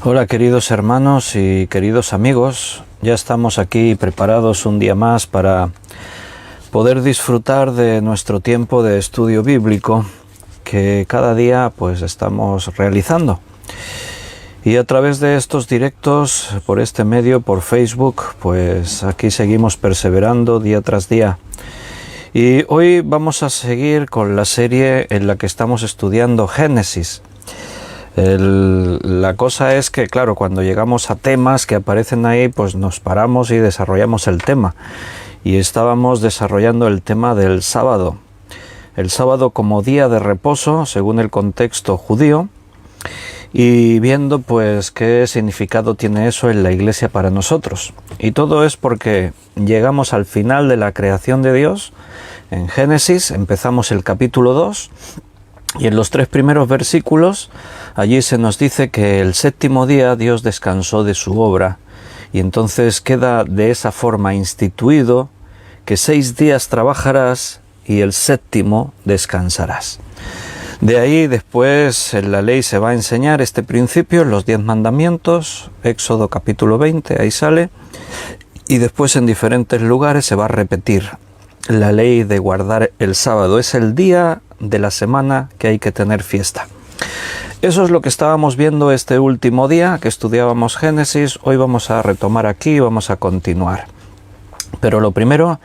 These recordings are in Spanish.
Hola queridos hermanos y queridos amigos, ya estamos aquí preparados un día más para poder disfrutar de nuestro tiempo de estudio bíblico que cada día pues estamos realizando. Y a través de estos directos, por este medio, por Facebook, pues aquí seguimos perseverando día tras día. Y hoy vamos a seguir con la serie en la que estamos estudiando Génesis. La cosa es que, claro, cuando llegamos a temas que aparecen ahí, pues nos paramos y desarrollamos el tema. Y estábamos desarrollando el tema del sábado. El sábado como día de reposo, según el contexto judío, y viendo pues qué significado tiene eso en la iglesia para nosotros. Y todo es porque llegamos al final de la creación de Dios. En Génesis empezamos el capítulo 2. Y en los 3 primeros versículos, allí se nos dice que el séptimo día Dios descansó de su obra. Y entonces queda de esa forma instituido que 6 días trabajarás y el séptimo descansarás. De ahí después en la ley se va a enseñar este principio, los 10 mandamientos, Éxodo capítulo 20, ahí sale. Y después en diferentes lugares se va a repetir la ley de guardar el sábado. Es el día de la semana que hay que tener fiesta. Eso es lo que estábamos viendo este último día que estudiábamos Génesis. Hoy vamos a retomar aquí, vamos a continuar. Pero lo primero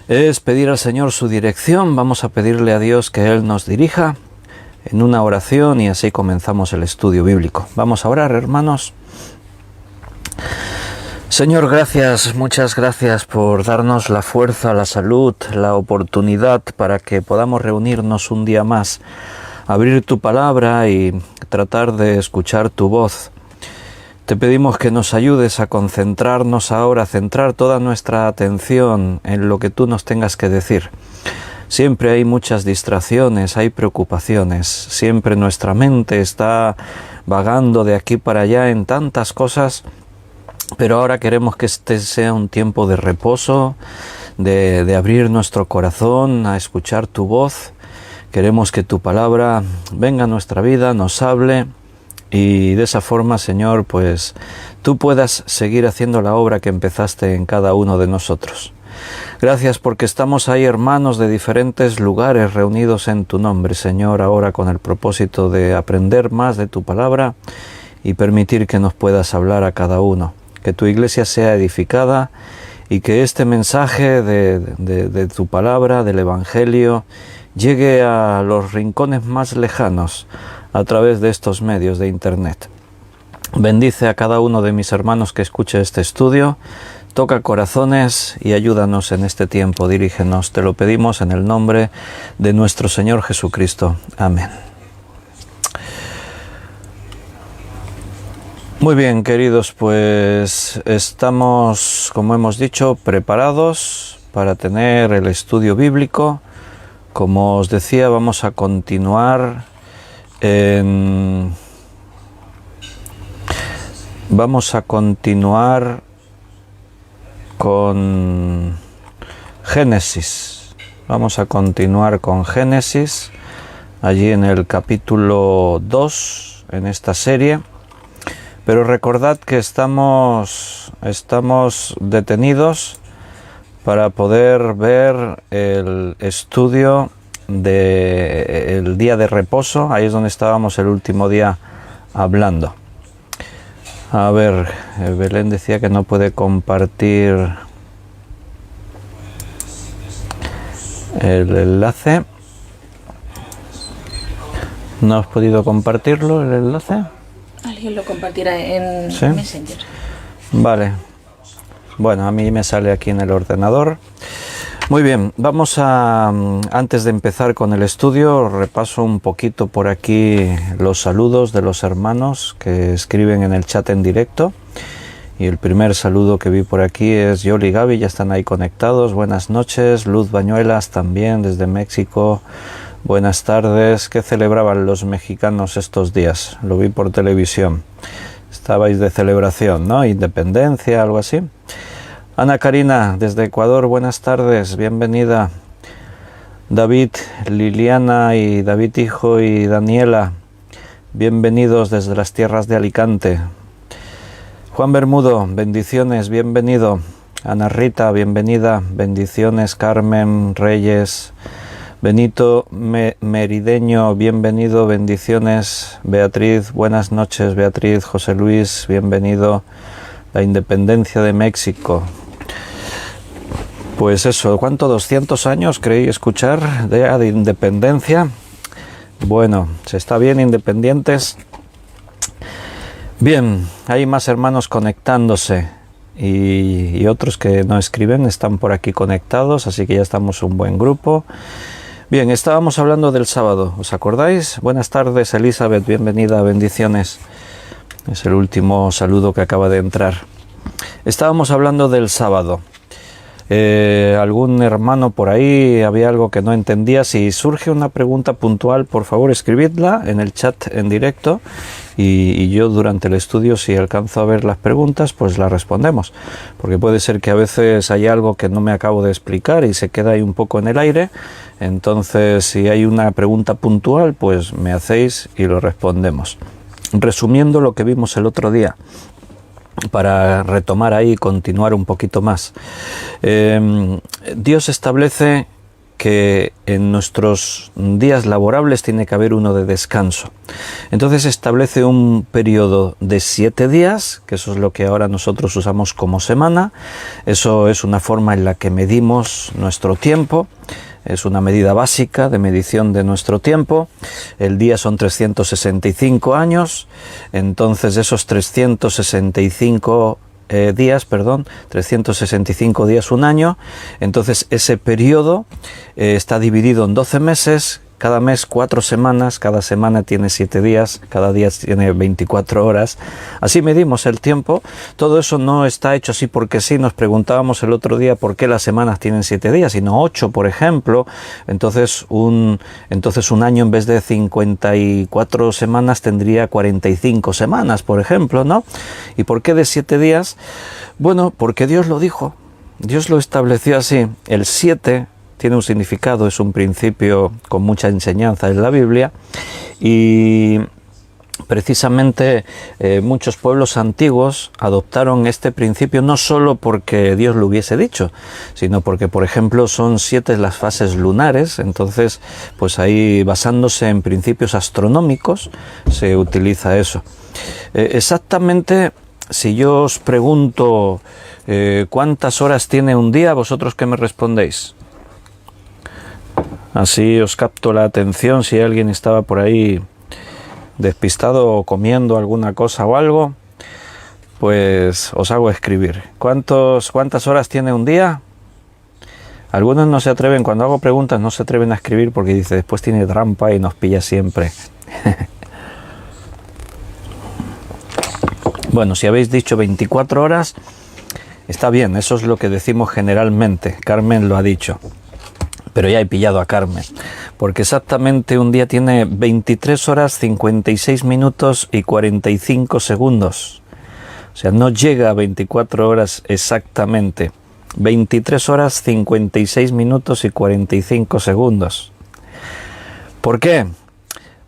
es pedir al Señor su dirección. Vamos a pedirle a Dios que Él nos dirija en una oración y así comenzamos el estudio bíblico. Vamos a orar, hermanos. Señor, gracias, muchas gracias por darnos la fuerza, la salud, la oportunidad para que podamos reunirnos un día más, abrir tu palabra y tratar de escuchar tu voz. Te pedimos que nos ayudes a concentrarnos ahora, a centrar toda nuestra atención en lo que tú nos tengas que decir. Siempre hay muchas distracciones, hay preocupaciones, siempre nuestra mente está vagando de aquí para allá en tantas cosas. Pero ahora queremos que este sea un tiempo de reposo, de abrir nuestro corazón a escuchar tu voz. Queremos que tu palabra venga a nuestra vida, nos hable y de esa forma, Señor, pues tú puedas seguir haciendo la obra que empezaste en cada uno de nosotros. Gracias porque estamos ahí, hermanos de diferentes lugares reunidos en tu nombre, Señor, ahora con el propósito de aprender más de tu palabra y permitir que nos puedas hablar a cada uno. Que tu iglesia sea edificada y que este mensaje de tu palabra, del Evangelio, llegue a los rincones más lejanos a través de estos medios de Internet. Bendice a cada uno de mis hermanos que escuche este estudio, toca corazones y ayúdanos en este tiempo, dirígenos. Te lo pedimos en el nombre de nuestro Señor Jesucristo. Amén. Muy bien, queridos, pues estamos, como hemos dicho, preparados para tener el estudio bíblico. Como os decía, vamos a continuar con Génesis. Vamos a continuar con Génesis, allí en el capítulo 2, en esta serie. Pero recordad que estamos detenidos para poder ver el estudio del día de reposo. Ahí es donde estábamos el último día hablando. A ver, Belén decía que no puede compartir el enlace. ¿No has podido compartirlo, el enlace? Alguien lo compartirá en ¿Sí? Messenger. Vale. Bueno, a mí me sale aquí en el ordenador. Muy bien, vamos a, antes de empezar con el estudio, repaso un poquito por aquí los saludos de los hermanos que escriben en el chat en directo. Y el primer saludo que vi por aquí es Yoli y Gaby, ya están ahí conectados. Buenas noches. Luz Bañuelas también desde México. Buenas tardes. ¿Qué celebraban los mexicanos estos días? Lo vi por televisión. Estabais de celebración, ¿no? Independencia, algo así. Ana Karina, desde Ecuador, buenas tardes, bienvenida. David, Liliana y David hijo y Daniela, bienvenidos desde las tierras de Alicante. Juan Bermudo, bendiciones, bienvenido. Ana Rita, bienvenida, bendiciones. Carmen Reyes, Benito Merideño, bienvenido, bendiciones. Beatriz, buenas noches, Beatriz. José Luis, bienvenido. La independencia de México. Pues eso, ¿cuánto? 200 años creí escuchar de independencia. Bueno, se está bien, independientes. Bien, hay más hermanos conectándose y otros que no escriben están por aquí conectados, así que ya estamos un buen grupo. Bien, estábamos hablando del sábado, ¿os acordáis? Buenas tardes, Elizabeth, bienvenida, bendiciones. Es el último saludo que acaba de entrar. Estábamos hablando del sábado. Algún hermano por ahí, había algo que no entendía. Si surge una pregunta puntual, por favor escribidla en el chat en directo y yo durante el estudio, si alcanzo a ver las preguntas, pues las respondemos, porque puede ser que a veces hay algo que no me acabo de explicar y se queda ahí un poco en el aire. Entonces, si hay una pregunta puntual, pues me hacéis y lo respondemos. Resumiendo lo que vimos el otro día, para retomar ahí y continuar un poquito más. Dios establece que en nuestros días laborables tiene que haber uno de descanso. Entonces establece un periodo de 7 días, que eso es lo que ahora nosotros usamos como semana. Eso es una forma en la que medimos nuestro tiempo. Es una medida básica de medición de nuestro tiempo. El día son 365 años, entonces esos 365 días, un año. Entonces ese periodo está dividido en 12 meses, cada mes 4 semanas, cada semana tiene 7 días, cada día tiene 24 horas. Así medimos el tiempo. Todo eso no está hecho así porque sí. Nos preguntábamos el otro día por qué las semanas tienen 7 días y no 8, por ejemplo. Entonces un año en vez de 54 semanas tendría 45 semanas, por ejemplo, ¿no? ¿Y por qué de 7 días? Bueno, porque Dios lo dijo. Dios lo estableció así. El 7 tiene un significado, es un principio con mucha enseñanza en la Biblia, y precisamente muchos pueblos antiguos adoptaron este principio no solo porque Dios lo hubiese dicho, sino porque, por ejemplo, son 7 las fases lunares. Entonces, pues ahí, basándose en principios astronómicos, se utiliza eso. Exactamente, si yo os pregunto ¿cuántas horas tiene un día? ¿Vosotros qué me respondéis? Así os capto la atención. Si alguien estaba por ahí despistado o comiendo alguna cosa o algo, pues os hago escribir. ¿Cuántas horas tiene un día? Algunos no se atreven, cuando hago preguntas no se atreven a escribir porque dice, después tiene trampa y nos pilla siempre. Bueno, si habéis dicho 24 horas, está bien, eso es lo que decimos generalmente. Carmen lo ha dicho. Pero ya he pillado a Carmen, porque exactamente un día tiene 23 horas, 56 minutos y 45 segundos. O sea, no llega a 24 horas exactamente. 23 horas, 56 minutos y 45 segundos. ¿Por qué?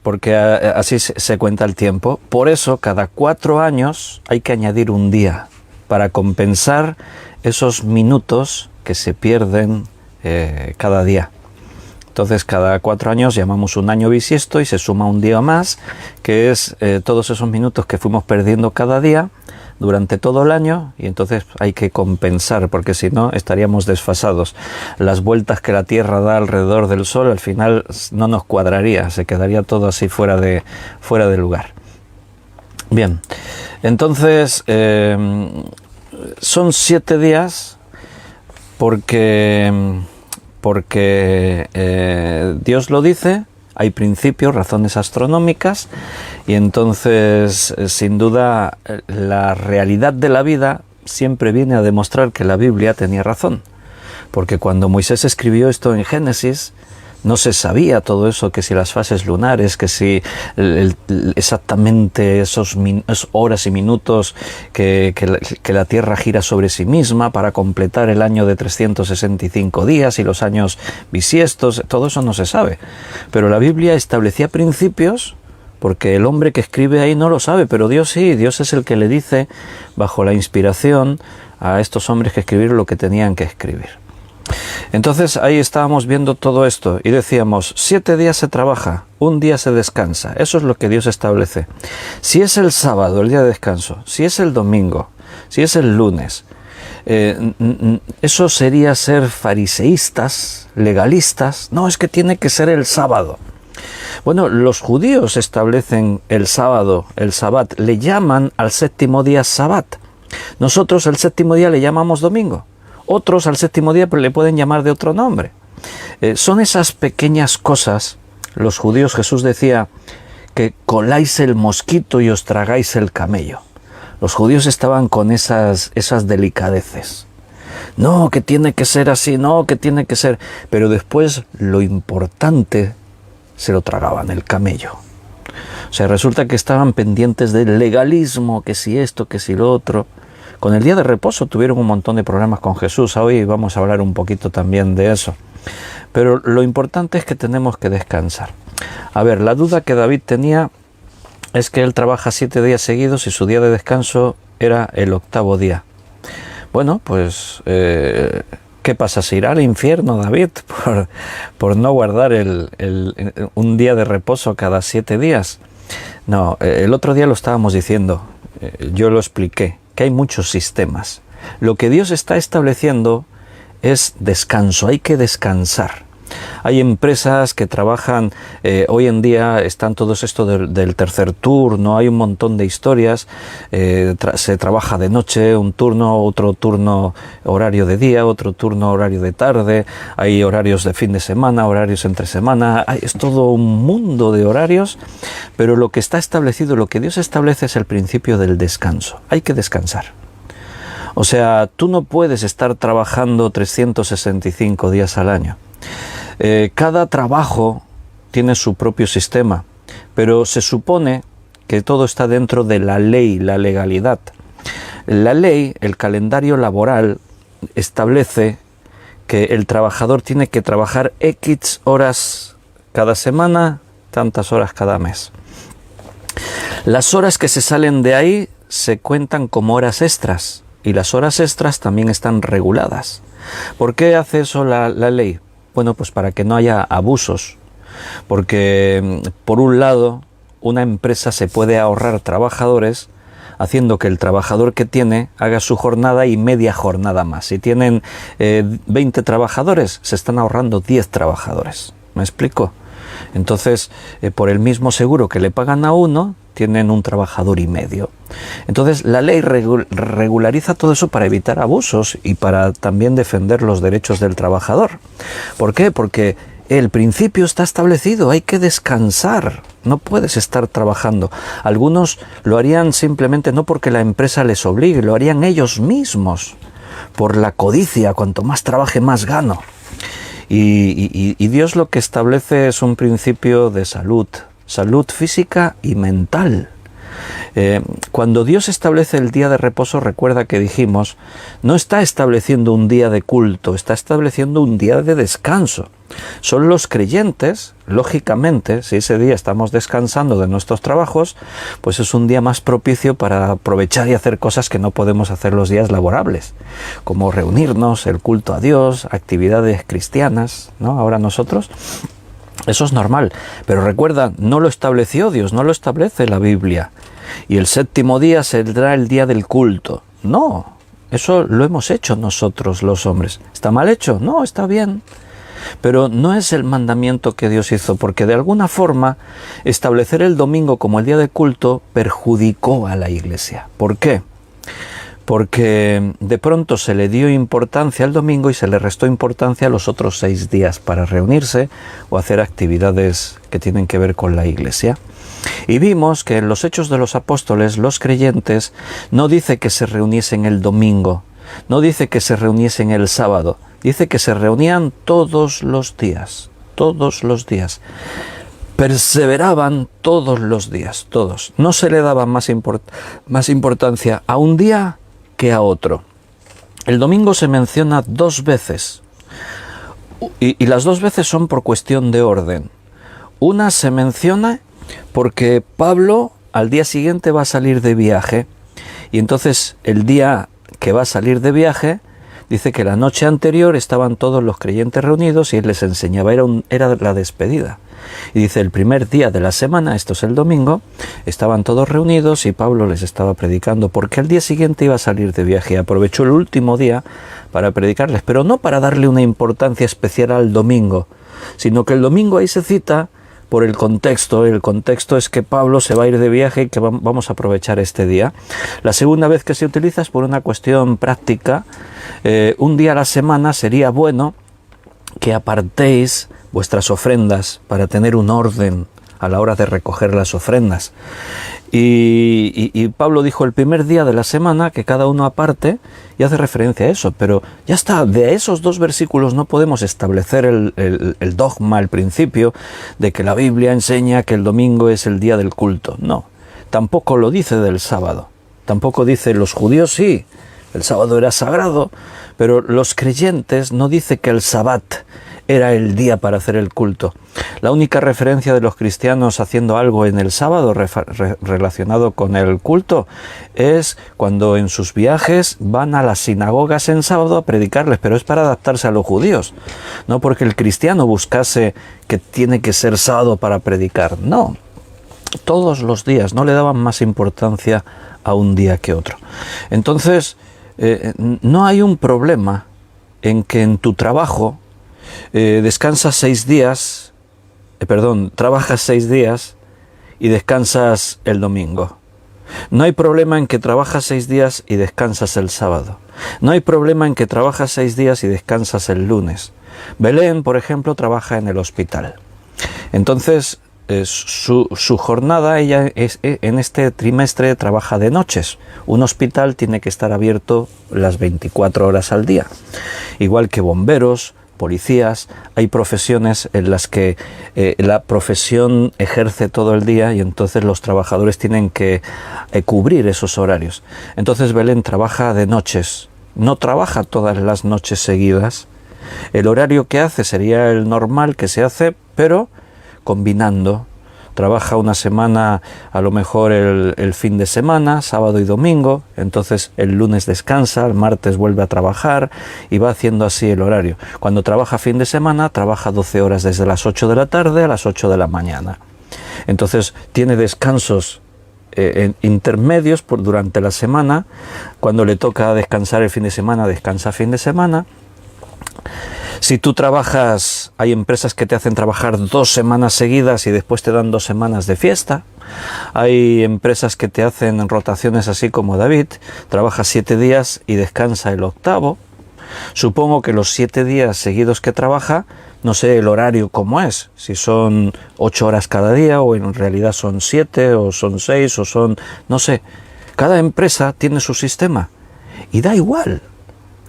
Porque así se cuenta el tiempo. Por eso, cada 4 años hay que añadir un día para compensar esos minutos que se pierden cada día. Entonces, cada 4 años llamamos un año bisiesto y se suma un día más, que es todos esos minutos que fuimos perdiendo cada día durante todo el año, y entonces hay que compensar, porque si no estaríamos desfasados. Las vueltas que la Tierra da alrededor del Sol al final no nos cuadraría, se quedaría todo así fuera de lugar. Bien, entonces son 7 días porque Dios lo dice, hay principios, razones astronómicas, y entonces, sin duda, la realidad de la vida siempre viene a demostrar que la Biblia tenía razón, porque cuando Moisés escribió esto en Génesis, no se sabía todo eso, que si las fases lunares, que si exactamente esos horas y minutos que la Tierra gira sobre sí misma para completar el año de 365 días y los años bisiestos, todo eso no se sabe. Pero la Biblia establecía principios porque el hombre que escribe ahí no lo sabe, pero Dios sí, Dios es el que le dice, bajo la inspiración, a estos hombres que escribir lo que tenían que escribir. Entonces ahí estábamos viendo todo esto y decíamos, 7 días se trabaja, un día se descansa. Eso es lo que Dios establece. Si es el sábado, el día de descanso, si es el domingo, si es el lunes, eso sería ser fariseístas, legalistas. No, es que tiene que ser el sábado. Bueno, los judíos establecen el sábado, el sabbat, le llaman al séptimo día sabbat. Nosotros el séptimo día le llamamos domingo. Otros al séptimo día le pueden llamar de otro nombre. Son esas pequeñas cosas. Los judíos, Jesús decía que coláis el mosquito y os tragáis el camello. Los judíos estaban con esas delicadeces. No, que tiene que ser así, no, que tiene que ser... Pero después lo importante se lo tragaban, el camello. O sea, resulta que estaban pendientes del legalismo, que si esto, que si lo otro... Con el día de reposo tuvieron un montón de problemas con Jesús. Hoy vamos a hablar un poquito también de eso. Pero lo importante es que tenemos que descansar. A ver, la duda que David tenía es que él trabaja 7 días seguidos y su día de descanso era el 8º día. Bueno, pues, ¿qué pasa? ¿Se irá al infierno David por no guardar un día de reposo cada 7 días? No, el otro día lo estábamos diciendo, yo lo expliqué, que hay muchos sistemas. Lo que Dios está estableciendo es descanso, hay que descansar. Hay empresas que trabajan, hoy en día están todos esto del tercer turno, hay un montón de historias, se trabaja de noche, un turno, otro turno horario de día, otro turno horario de tarde, hay horarios de fin de semana, horarios entre semana, es todo un mundo de horarios, pero lo que está establecido, lo que Dios establece es el principio del descanso, hay que descansar. O sea, tú no puedes estar trabajando 365 días al año. Cada trabajo tiene su propio sistema, pero se supone que todo está dentro de la ley, la legalidad. La ley, el calendario laboral, establece que el trabajador tiene que trabajar X horas cada semana, tantas horas cada mes. Las horas que se salen de ahí se cuentan como horas extras, y las horas extras también están reguladas. ¿Por qué hace eso la ley? Bueno, pues para que no haya abusos, porque por un lado una empresa se puede ahorrar trabajadores haciendo que el trabajador que tiene haga su jornada y media jornada más. Si tienen 20 trabajadores, se están ahorrando 10 trabajadores. ¿Me explico? Entonces, por el mismo seguro que le pagan a uno, tienen un trabajador y medio. Entonces, la ley regulariza todo eso para evitar abusos y para también defender los derechos del trabajador. ¿Por qué? Porque el principio está establecido, hay que descansar, no puedes estar trabajando. Algunos lo harían simplemente no porque la empresa les obligue, lo harían ellos mismos, por la codicia, cuanto más trabaje más gano. Y Dios lo que establece es un principio de salud física y mental. Cuando Dios establece el día de reposo, recuerda que dijimos, no está estableciendo un día de culto, está estableciendo un día de descanso. Son los creyentes, lógicamente, si ese día estamos descansando de nuestros trabajos, pues es un día más propicio para aprovechar y hacer cosas que no podemos hacer los días laborables, como reunirnos, el culto a Dios, actividades cristianas, ¿no? Ahora nosotros... Eso es normal, pero recuerda, no lo estableció Dios, no lo establece la Biblia. Y el 7º día será el día del culto. No, eso lo hemos hecho nosotros los hombres. ¿Está mal hecho? No, está bien. Pero no es el mandamiento que Dios hizo, porque de alguna forma establecer el domingo como el día de culto perjudicó a la Iglesia. ¿Por qué? Porque de pronto se le dio importancia al domingo y se le restó importancia a los otros 6 días para reunirse o hacer actividades que tienen que ver con la Iglesia. Y vimos que en los Hechos de los Apóstoles, los creyentes, no dice que se reuniesen el domingo, no dice que se reuniesen el sábado, dice que se reunían todos los días, perseveraban todos los días, todos. No se le daba más importancia a un día que a otro. El domingo se menciona 2 veces y las 2 veces son por cuestión de orden. Una se menciona Porque Pablo al día siguiente va a salir de viaje, y entonces el día que va a salir de viaje, dice que la noche anterior estaban todos los creyentes reunidos y él les enseñaba, era la despedida. Y dice, el primer día de la semana, esto es el domingo, estaban todos reunidos y Pablo les estaba predicando, porque al día siguiente iba a salir de viaje y aprovechó el último día para predicarles, pero no para darle una importancia especial al domingo, sino que el domingo ahí se cita por el contexto. El contexto es que Pablo se va a ir de viaje y que vamos a aprovechar este día. La segunda vez que se utiliza es por una cuestión práctica. Un día a la semana sería bueno que apartéis vuestras ofrendas para tener un orden a la hora de recoger las ofrendas. Y Pablo dijo el primer día de la semana que cada uno aparte, y hace referencia a eso, pero ya está, de esos dos versículos no podemos establecer el dogma, el principio de que la Biblia enseña que el domingo es el día del culto. No, tampoco lo dice del sábado, tampoco dice los judíos sí, el sábado era sagrado, pero los creyentes no dice que el sabbat era el día para hacer el culto. La única referencia de los cristianos haciendo algo en el sábado relacionado con el culto es cuando en sus viajes van a las sinagogas en sábado a predicarles, pero es para adaptarse a los judíos, no porque el cristiano buscase que tiene que ser sábado para predicar, no. Todos los días, no le daban más importancia a un día que otro. Entonces, no hay un problema en que en tu trabajo trabajas 6 días y descansas el domingo. No hay problema en que trabajas 6 días y descansas el sábado. No hay problema en que trabajas 6 días y descansas el lunes. Belén, por ejemplo, trabaja en el hospital. Entonces, su jornada, ella en este trimestre trabaja de noches. Un hospital tiene que estar abierto las 24 horas al día. Igual que bomberos, policías, hay profesiones en las que la profesión ejerce todo el día y entonces los trabajadores tienen que cubrir esos horarios. Entonces Belén trabaja de noches, no trabaja todas las noches seguidas. El horario que hace sería el normal que se hace, pero combinando. Trabaja una semana, a lo mejor el fin de semana, sábado y domingo, entonces el lunes descansa, el martes vuelve a trabajar y va haciendo así el horario. Cuando trabaja fin de semana, trabaja 12 horas desde las 8 de la tarde a las 8 de la mañana. Entonces tiene descansos intermedios durante la semana. Cuando le toca descansar el fin de semana, descansa fin de semana. Si tú trabajas, hay empresas que te hacen trabajar 2 semanas seguidas y después te dan 2 semanas de fiesta. Hay empresas que te hacen rotaciones así como David, trabaja 7 días y descansa el 8º. Supongo que los 7 días seguidos que trabaja, no sé el horario cómo es, si son 8 horas cada día o en realidad son 7 o son 6 o son, no sé. Cada empresa tiene su sistema y da igual.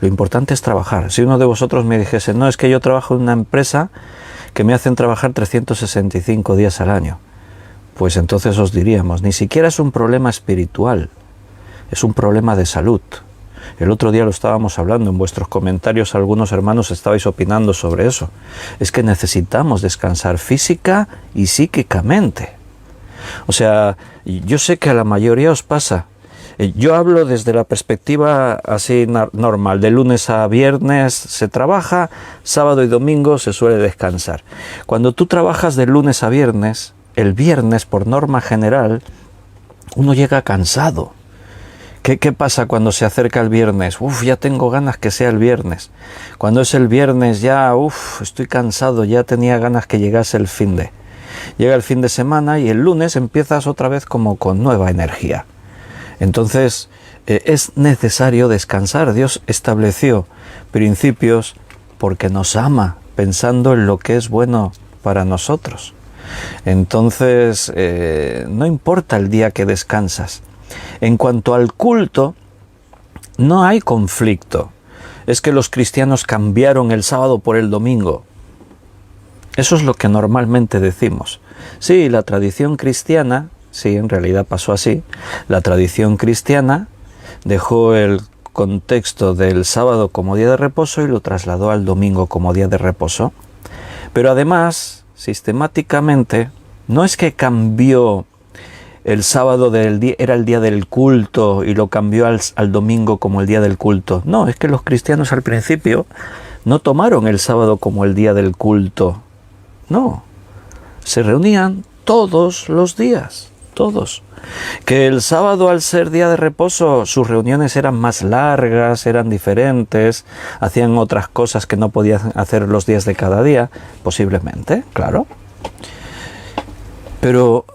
Lo importante es trabajar. Si uno de vosotros me dijese, no, es que yo trabajo en una empresa que me hacen trabajar 365 días al año, pues entonces os diríamos, ni siquiera es un problema espiritual, es un problema de salud. El otro día lo estábamos hablando en vuestros comentarios, algunos hermanos estabais opinando sobre eso. Es que necesitamos descansar física y psíquicamente. O sea, yo sé que a la mayoría os pasa. Yo hablo desde la perspectiva así normal, de lunes a viernes se trabaja, sábado y domingo se suele descansar. Cuando tú trabajas de lunes a viernes, el viernes por norma general, uno llega cansado. ¿Qué pasa cuando se acerca el viernes? Ya tengo ganas que sea el viernes. Cuando es el viernes ya, estoy cansado, ya tenía ganas que llegase el finde. Llega el fin de semana y el lunes empiezas otra vez como con nueva energía. Entonces, es necesario descansar. Dios estableció principios porque nos ama, pensando en lo que es bueno para nosotros. Entonces, no importa el día que descansas. En cuanto al culto, no hay conflicto. Es que los cristianos cambiaron el sábado por el domingo. Eso es lo que normalmente decimos. Sí, la tradición cristiana, sí, en realidad pasó así. La tradición cristiana dejó el contexto del sábado como día de reposo y lo trasladó al domingo como día de reposo. Pero además, sistemáticamente, No es que cambió el sábado era el día del culto y lo cambió al domingo como el día del culto. No, es que los cristianos al principio no tomaron el sábado como el día del culto. No, se reunían todos los días, todos. Que el sábado, al ser día de reposo, sus reuniones eran más largas, eran diferentes, hacían otras cosas que no podían hacer los días de cada día, posiblemente, claro. Pero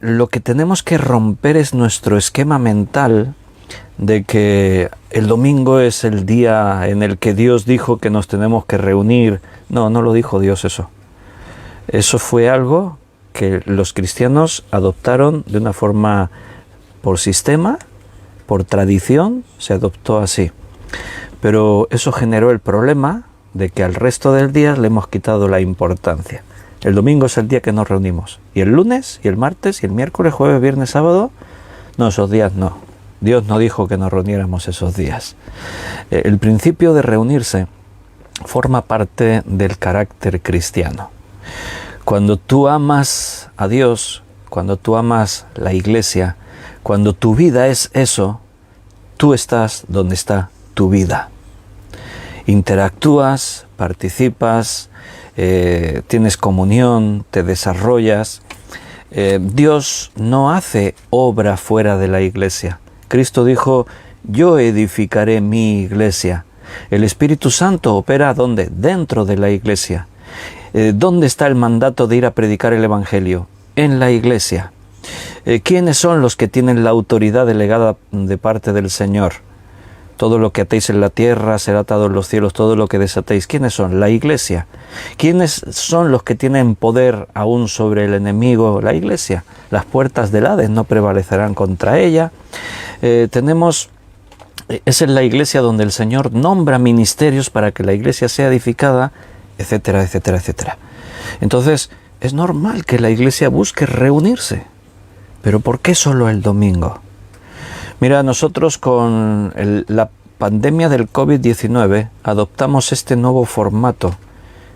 lo que tenemos que romper es nuestro esquema mental de que el domingo es el día en el que Dios dijo que nos tenemos que reunir. No, no lo dijo Dios eso. Eso fue algo que los cristianos adoptaron de una forma por sistema, por tradición, se adoptó así. Pero eso generó el problema de que al resto del día le hemos quitado la importancia. El domingo es el día que nos reunimos. Y el lunes, y el martes, y el miércoles, jueves, viernes, sábado, no, esos días no. Dios no dijo que nos reuniéramos esos días. El principio de reunirse forma parte del carácter cristiano. Cuando tú amas a Dios, cuando tú amas la iglesia, cuando tu vida es eso, tú estás donde está tu vida. Interactúas, participas, tienes comunión, te desarrollas. Dios no hace obra fuera de la iglesia. Cristo dijo, yo edificaré mi iglesia. El Espíritu Santo opera ¿dónde? Dentro de la iglesia. ¿Dónde está el mandato de ir a predicar el Evangelio? En la iglesia. ¿Quiénes son los que tienen la autoridad delegada de parte del Señor? Todo lo que atéis en la tierra será atado en los cielos, todo lo que desatéis. ¿Quiénes son? La iglesia. ¿Quiénes son los que tienen poder aún sobre el enemigo? La iglesia. Las puertas del Hades no prevalecerán contra ella. Es en la iglesia donde el Señor nombra ministerios para que la iglesia sea edificada, etcétera, etcétera, etcétera. Entonces, es normal que la iglesia busque reunirse. ¿Pero por qué solo el domingo? Mira, nosotros con la pandemia del COVID-19 adoptamos este nuevo formato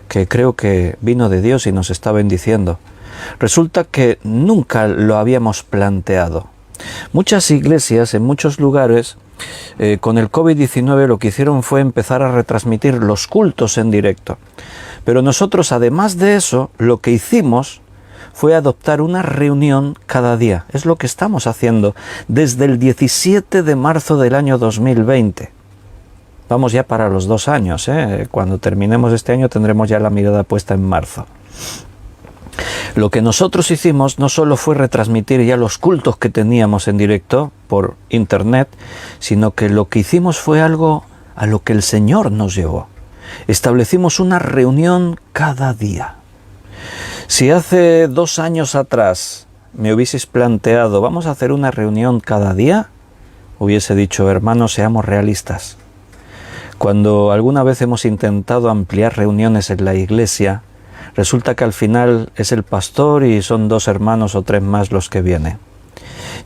que creo que vino de Dios y nos está bendiciendo. Resulta que nunca lo habíamos planteado. Muchas iglesias en muchos lugares con el COVID-19 lo que hicieron fue empezar a retransmitir los cultos en directo. Pero nosotros, además de eso, lo que hicimos fue adoptar una reunión cada día. Es lo que estamos haciendo desde el 17 de marzo del año 2020. Vamos ya para los 2 años, ¿eh? Cuando terminemos este año tendremos ya la mirada puesta en marzo. Lo que nosotros hicimos no solo fue retransmitir ya los cultos que teníamos en directo por internet, sino que lo que hicimos fue algo a lo que el Señor nos llevó. Establecimos una reunión cada día. Si hace 2 años atrás me hubieseis planteado, vamos a hacer una reunión cada día, hubiese dicho, hermanos, seamos realistas. Cuando alguna vez hemos intentado ampliar reuniones en la iglesia, resulta que al final es el pastor y son 2 hermanos o 3 más los que vienen.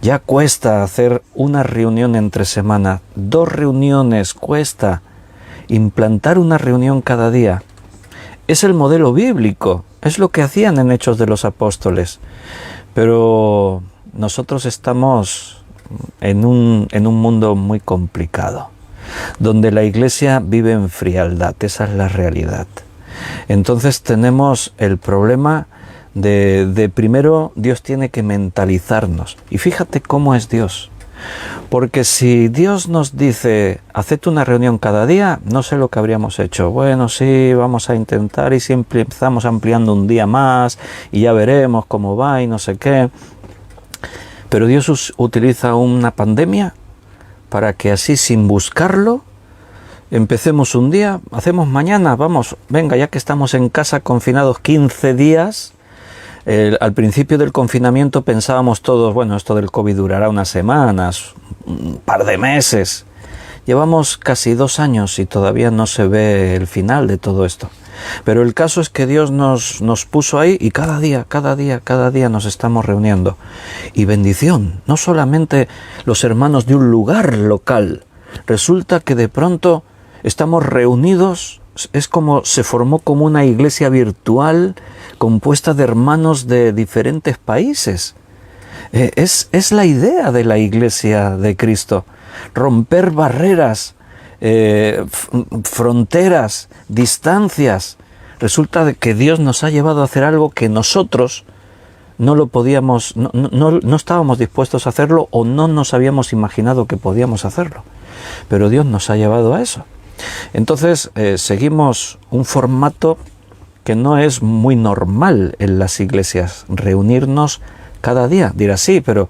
Ya cuesta hacer una reunión entre semana, 2 reuniones cuesta. Implantar una reunión cada día es el modelo bíblico, es lo que hacían en Hechos de los Apóstoles. Pero nosotros estamos en un mundo muy complicado, donde la iglesia vive en frialdad, esa es la realidad. Entonces tenemos el problema de primero Dios tiene que mentalizarnos. Y fíjate cómo es Dios. Porque si Dios nos dice, haced una reunión cada día, no sé lo que habríamos hecho. Bueno, sí, vamos a intentar y siempre empezamos ampliando un día más y ya veremos cómo va y no sé qué. Pero Dios utiliza una pandemia para que así, sin buscarlo, empecemos un día, hacemos mañana, vamos, venga, ya que estamos en casa confinados 15 días, al principio del confinamiento pensábamos todos, bueno, esto del COVID durará unas semanas, un par de meses. Llevamos casi 2 años y todavía no se ve el final de todo esto. Pero el caso es que Dios nos puso ahí y cada día nos estamos reuniendo. Y bendición, no solamente los hermanos de un lugar local, resulta que de pronto estamos reunidos es como se formó como una iglesia virtual compuesta de hermanos de diferentes países. Es la idea de la iglesia de Cristo, romper barreras, fronteras, distancias. Resulta de que Dios nos ha llevado a hacer algo que nosotros no lo podíamos, no estábamos dispuestos a hacerlo o no nos habíamos imaginado que podíamos hacerlo. Pero Dios nos ha llevado a eso. Entonces seguimos un formato que no es muy normal en las iglesias, reunirnos cada día. Dirás, sí, pero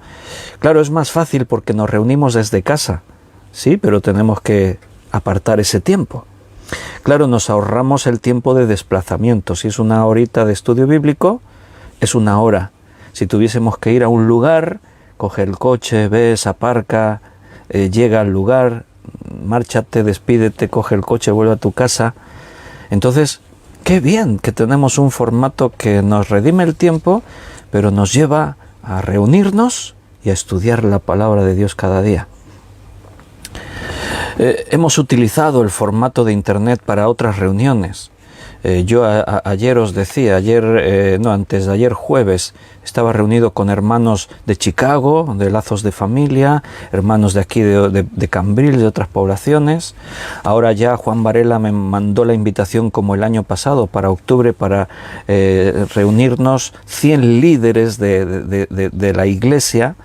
claro, es más fácil porque nos reunimos desde casa. Sí, pero tenemos que apartar ese tiempo. Claro, nos ahorramos el tiempo de desplazamiento. Si es una horita de estudio bíblico, es una hora. Si tuviésemos que ir a un lugar, coge el coche, ves, aparca, llega al lugar, márchate, despídete, coge el coche, vuelve a tu casa. Entonces, qué bien que tenemos un formato que nos redime el tiempo, pero nos lleva a reunirnos y a estudiar la palabra de Dios cada día. Hemos utilizado el formato de internet para otras reuniones. Yo ayer os decía, antes de ayer jueves, estaba reunido con hermanos de Chicago, de Lazos de Familia, hermanos de aquí de Cambrils, de otras poblaciones. Ahora ya Juan Varela me mandó la invitación como el año pasado, para octubre, para reunirnos 100 líderes de la iglesia,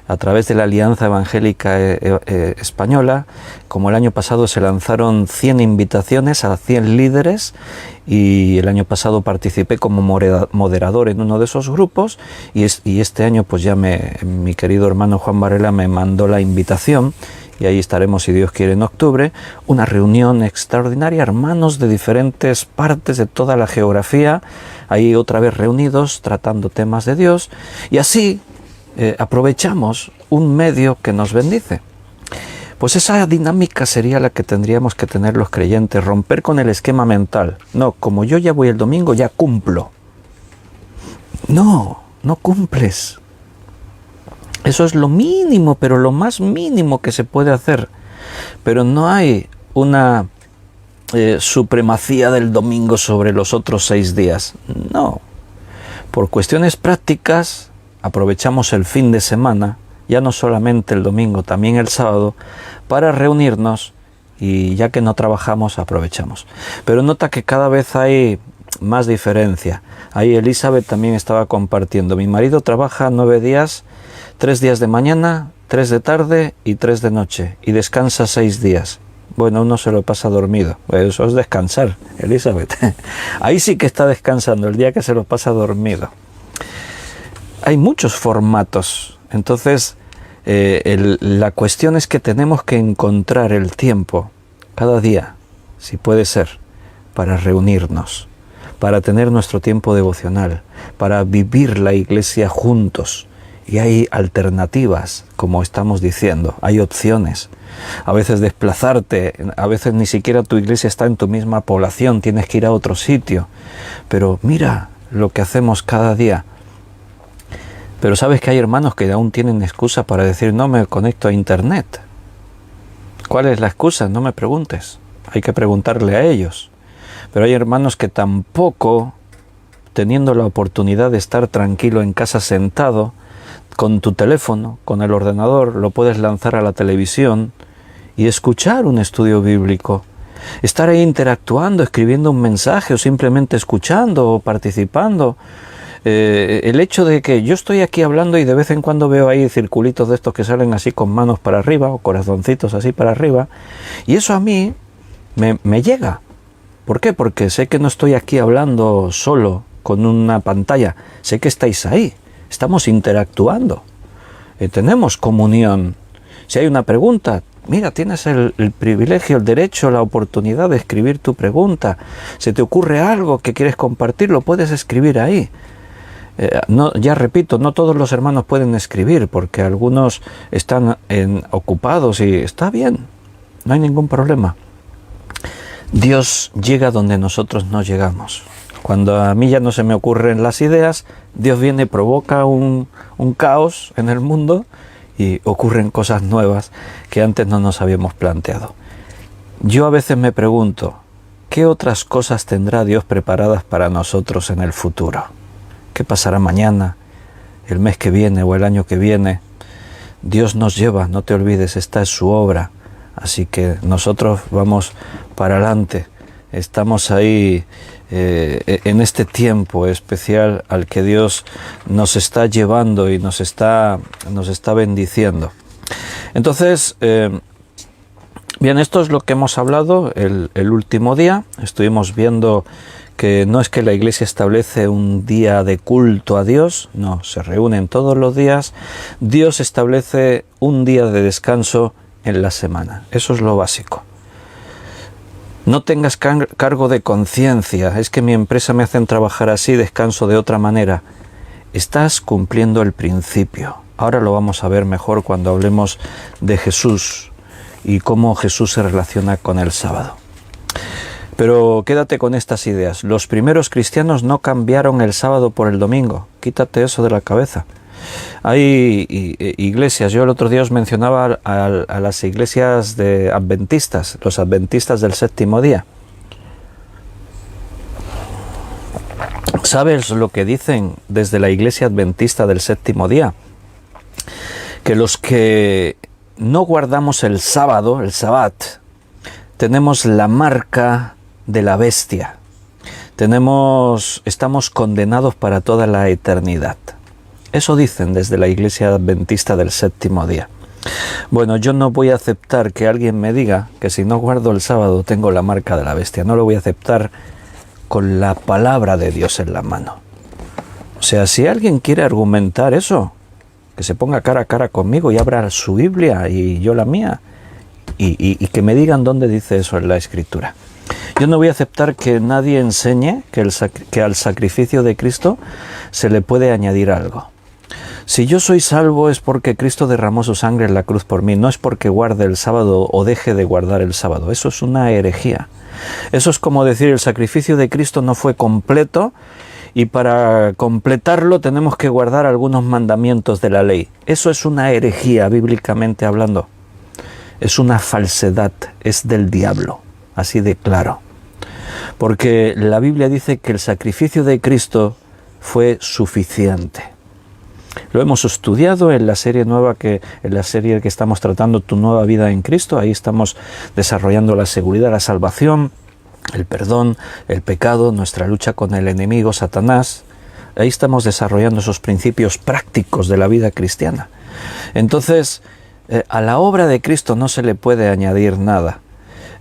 a través de la Alianza Evangélica Española. Como el año pasado se lanzaron 100 invitaciones a 100 líderes y el año pasado participé como moderador en uno de esos grupos y este año pues ya mi querido hermano Juan Varela me mandó la invitación y ahí estaremos, si Dios quiere, en octubre, una reunión extraordinaria, hermanos de diferentes partes de toda la geografía, ahí otra vez reunidos tratando temas de Dios y así aprovechamos un medio que nos bendice. Pues esa dinámica sería la que tendríamos que tener los creyentes, romper con el esquema mental. No, como yo ya voy el domingo, ya cumplo. No cumples. Eso es lo mínimo, pero lo más mínimo que se puede hacer. Pero no hay una supremacía del domingo sobre los otros 6 días. No. Por cuestiones prácticas, aprovechamos el fin de semana, ya no solamente el domingo, también el sábado, para reunirnos y ya que no trabajamos, aprovechamos. Pero nota que cada vez hay más diferencia. Ahí Elizabeth también estaba compartiendo. Mi marido trabaja 9 días, 3 días de mañana, 3 de tarde y 3 de noche, y descansa 6 días. Bueno, uno se lo pasa dormido. Eso es descansar, Elizabeth. Ahí sí que está descansando, el día que se lo pasa dormido. Hay muchos formatos, entonces la cuestión es que tenemos que encontrar el tiempo cada día, si puede ser, para reunirnos, para tener nuestro tiempo devocional, para vivir la iglesia juntos. Y hay alternativas, como estamos diciendo, hay opciones. A veces desplazarte, a veces ni siquiera tu iglesia está en tu misma población, tienes que ir a otro sitio. Pero mira lo que hacemos cada día. Pero sabes que hay hermanos que aún tienen excusa para decir no me conecto a internet. ¿Cuál es la excusa? No me preguntes. Hay que preguntarle a ellos. Pero hay hermanos que tampoco, teniendo la oportunidad de estar tranquilo en casa sentado, con tu teléfono, con el ordenador, lo puedes lanzar a la televisión y escuchar un estudio bíblico. Estar ahí interactuando, escribiendo un mensaje o simplemente escuchando o participando. El hecho de que yo estoy aquí hablando y de vez en cuando veo ahí circulitos de estos que salen así con manos para arriba o corazoncitos así para arriba, y eso a mí me llega. ¿Por qué? Porque sé que no estoy aquí hablando solo con una pantalla, sé que estáis ahí, estamos interactuando, tenemos comunión. Si hay una pregunta, mira, tienes el privilegio, el derecho, la oportunidad de escribir tu pregunta. Se te ocurre algo que quieres compartir, lo puedes escribir ahí. Ya repito, no todos los hermanos pueden escribir porque algunos están ocupados y está bien, no hay ningún problema. Dios llega donde nosotros no llegamos. Cuando a mí ya no se me ocurren las ideas, Dios viene y provoca un caos en el mundo y ocurren cosas nuevas que antes no nos habíamos planteado. Yo a veces me pregunto, ¿qué otras cosas tendrá Dios preparadas para nosotros en el futuro? ¿Qué pasará mañana, el mes que viene o el año que viene? Dios nos lleva, no te olvides, esta es su obra. Así que nosotros vamos para adelante. Estamos ahí en este tiempo especial al que Dios nos está llevando y nos está bendiciendo. Entonces, bien, esto es lo que hemos hablado el último día. Estuvimos viendo que no es que la Iglesia establece un día de culto a Dios, no, se reúnen todos los días. Dios establece un día de descanso en la semana. Eso es lo básico. No tengas cargo de conciencia. Es que mi empresa me hacen trabajar así, descanso de otra manera. Estás cumpliendo el principio. Ahora lo vamos a ver mejor cuando hablemos de Jesús y cómo Jesús se relaciona con el sábado. Pero quédate con estas ideas. Los primeros cristianos no cambiaron el sábado por el domingo. Quítate eso de la cabeza. Hay iglesias, yo el otro día os mencionaba a las iglesias de adventistas, los adventistas del séptimo día. ¿Sabes lo que dicen desde la iglesia adventista del séptimo día? Que los que no guardamos el sábado, el sabbat, tenemos la marca de la bestia. Estamos condenados para toda la eternidad. Eso dicen desde la iglesia adventista del séptimo día. Bueno, yo no voy a aceptar que alguien me diga que si no guardo el sábado tengo la marca de la bestia. No lo voy a aceptar con la palabra de Dios en la mano. O sea, si alguien quiere argumentar eso, que se ponga cara a cara conmigo y abra su Biblia y yo la mía, y que me digan dónde dice eso en la Escritura. Yo no voy a aceptar que nadie enseñe que al sacrificio de Cristo se le puede añadir algo. Si yo soy salvo es porque Cristo derramó su sangre en la cruz por mí, no es porque guarde el sábado o deje de guardar el sábado. Eso es una herejía. Eso es como decir el sacrificio de Cristo no fue completo y para completarlo tenemos que guardar algunos mandamientos de la ley. Eso es una herejía bíblicamente hablando. Es una falsedad, es del diablo, así de claro. Porque la Biblia dice que el sacrificio de Cristo fue suficiente. Lo hemos estudiado en la serie que estamos tratando, Tu nueva vida en Cristo. Ahí estamos desarrollando la seguridad, la salvación, el perdón, el pecado, nuestra lucha con el enemigo Satanás. Ahí estamos desarrollando esos principios prácticos de la vida cristiana. Entonces, a la obra de Cristo no se le puede añadir nada.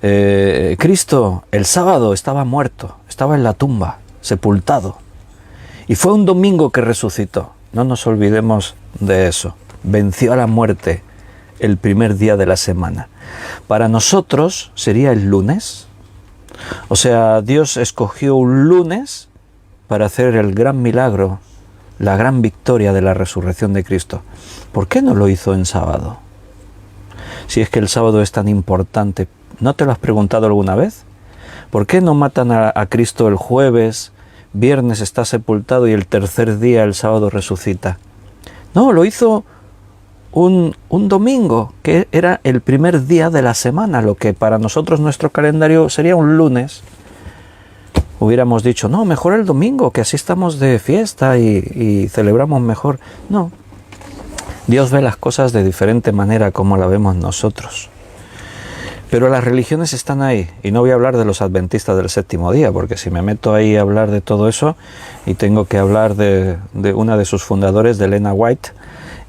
Cristo el sábado estaba muerto, estaba en la tumba, sepultado. Y fue un domingo que resucitó. No nos olvidemos de eso. Venció a la muerte el primer día de la semana. Para nosotros sería el lunes. O sea, Dios escogió un lunes para hacer el gran milagro, la gran victoria de la resurrección de Cristo. ¿Por qué no lo hizo en sábado? Si es que el sábado es tan importante, ¿no te lo has preguntado alguna vez? ¿Por qué no matan a Cristo el jueves, viernes está sepultado y el tercer día, el sábado, resucita? No, lo hizo un domingo, que era el primer día de la semana, lo que para nosotros nuestro calendario sería un lunes. Hubiéramos dicho, no, mejor el domingo, que así estamos de fiesta y celebramos mejor. No, Dios ve las cosas de diferente manera como la vemos nosotros. Pero las religiones están ahí, y no voy a hablar de los adventistas del séptimo día, porque si me meto ahí a hablar de todo eso, y tengo que hablar de una de sus fundadores, de Elena White,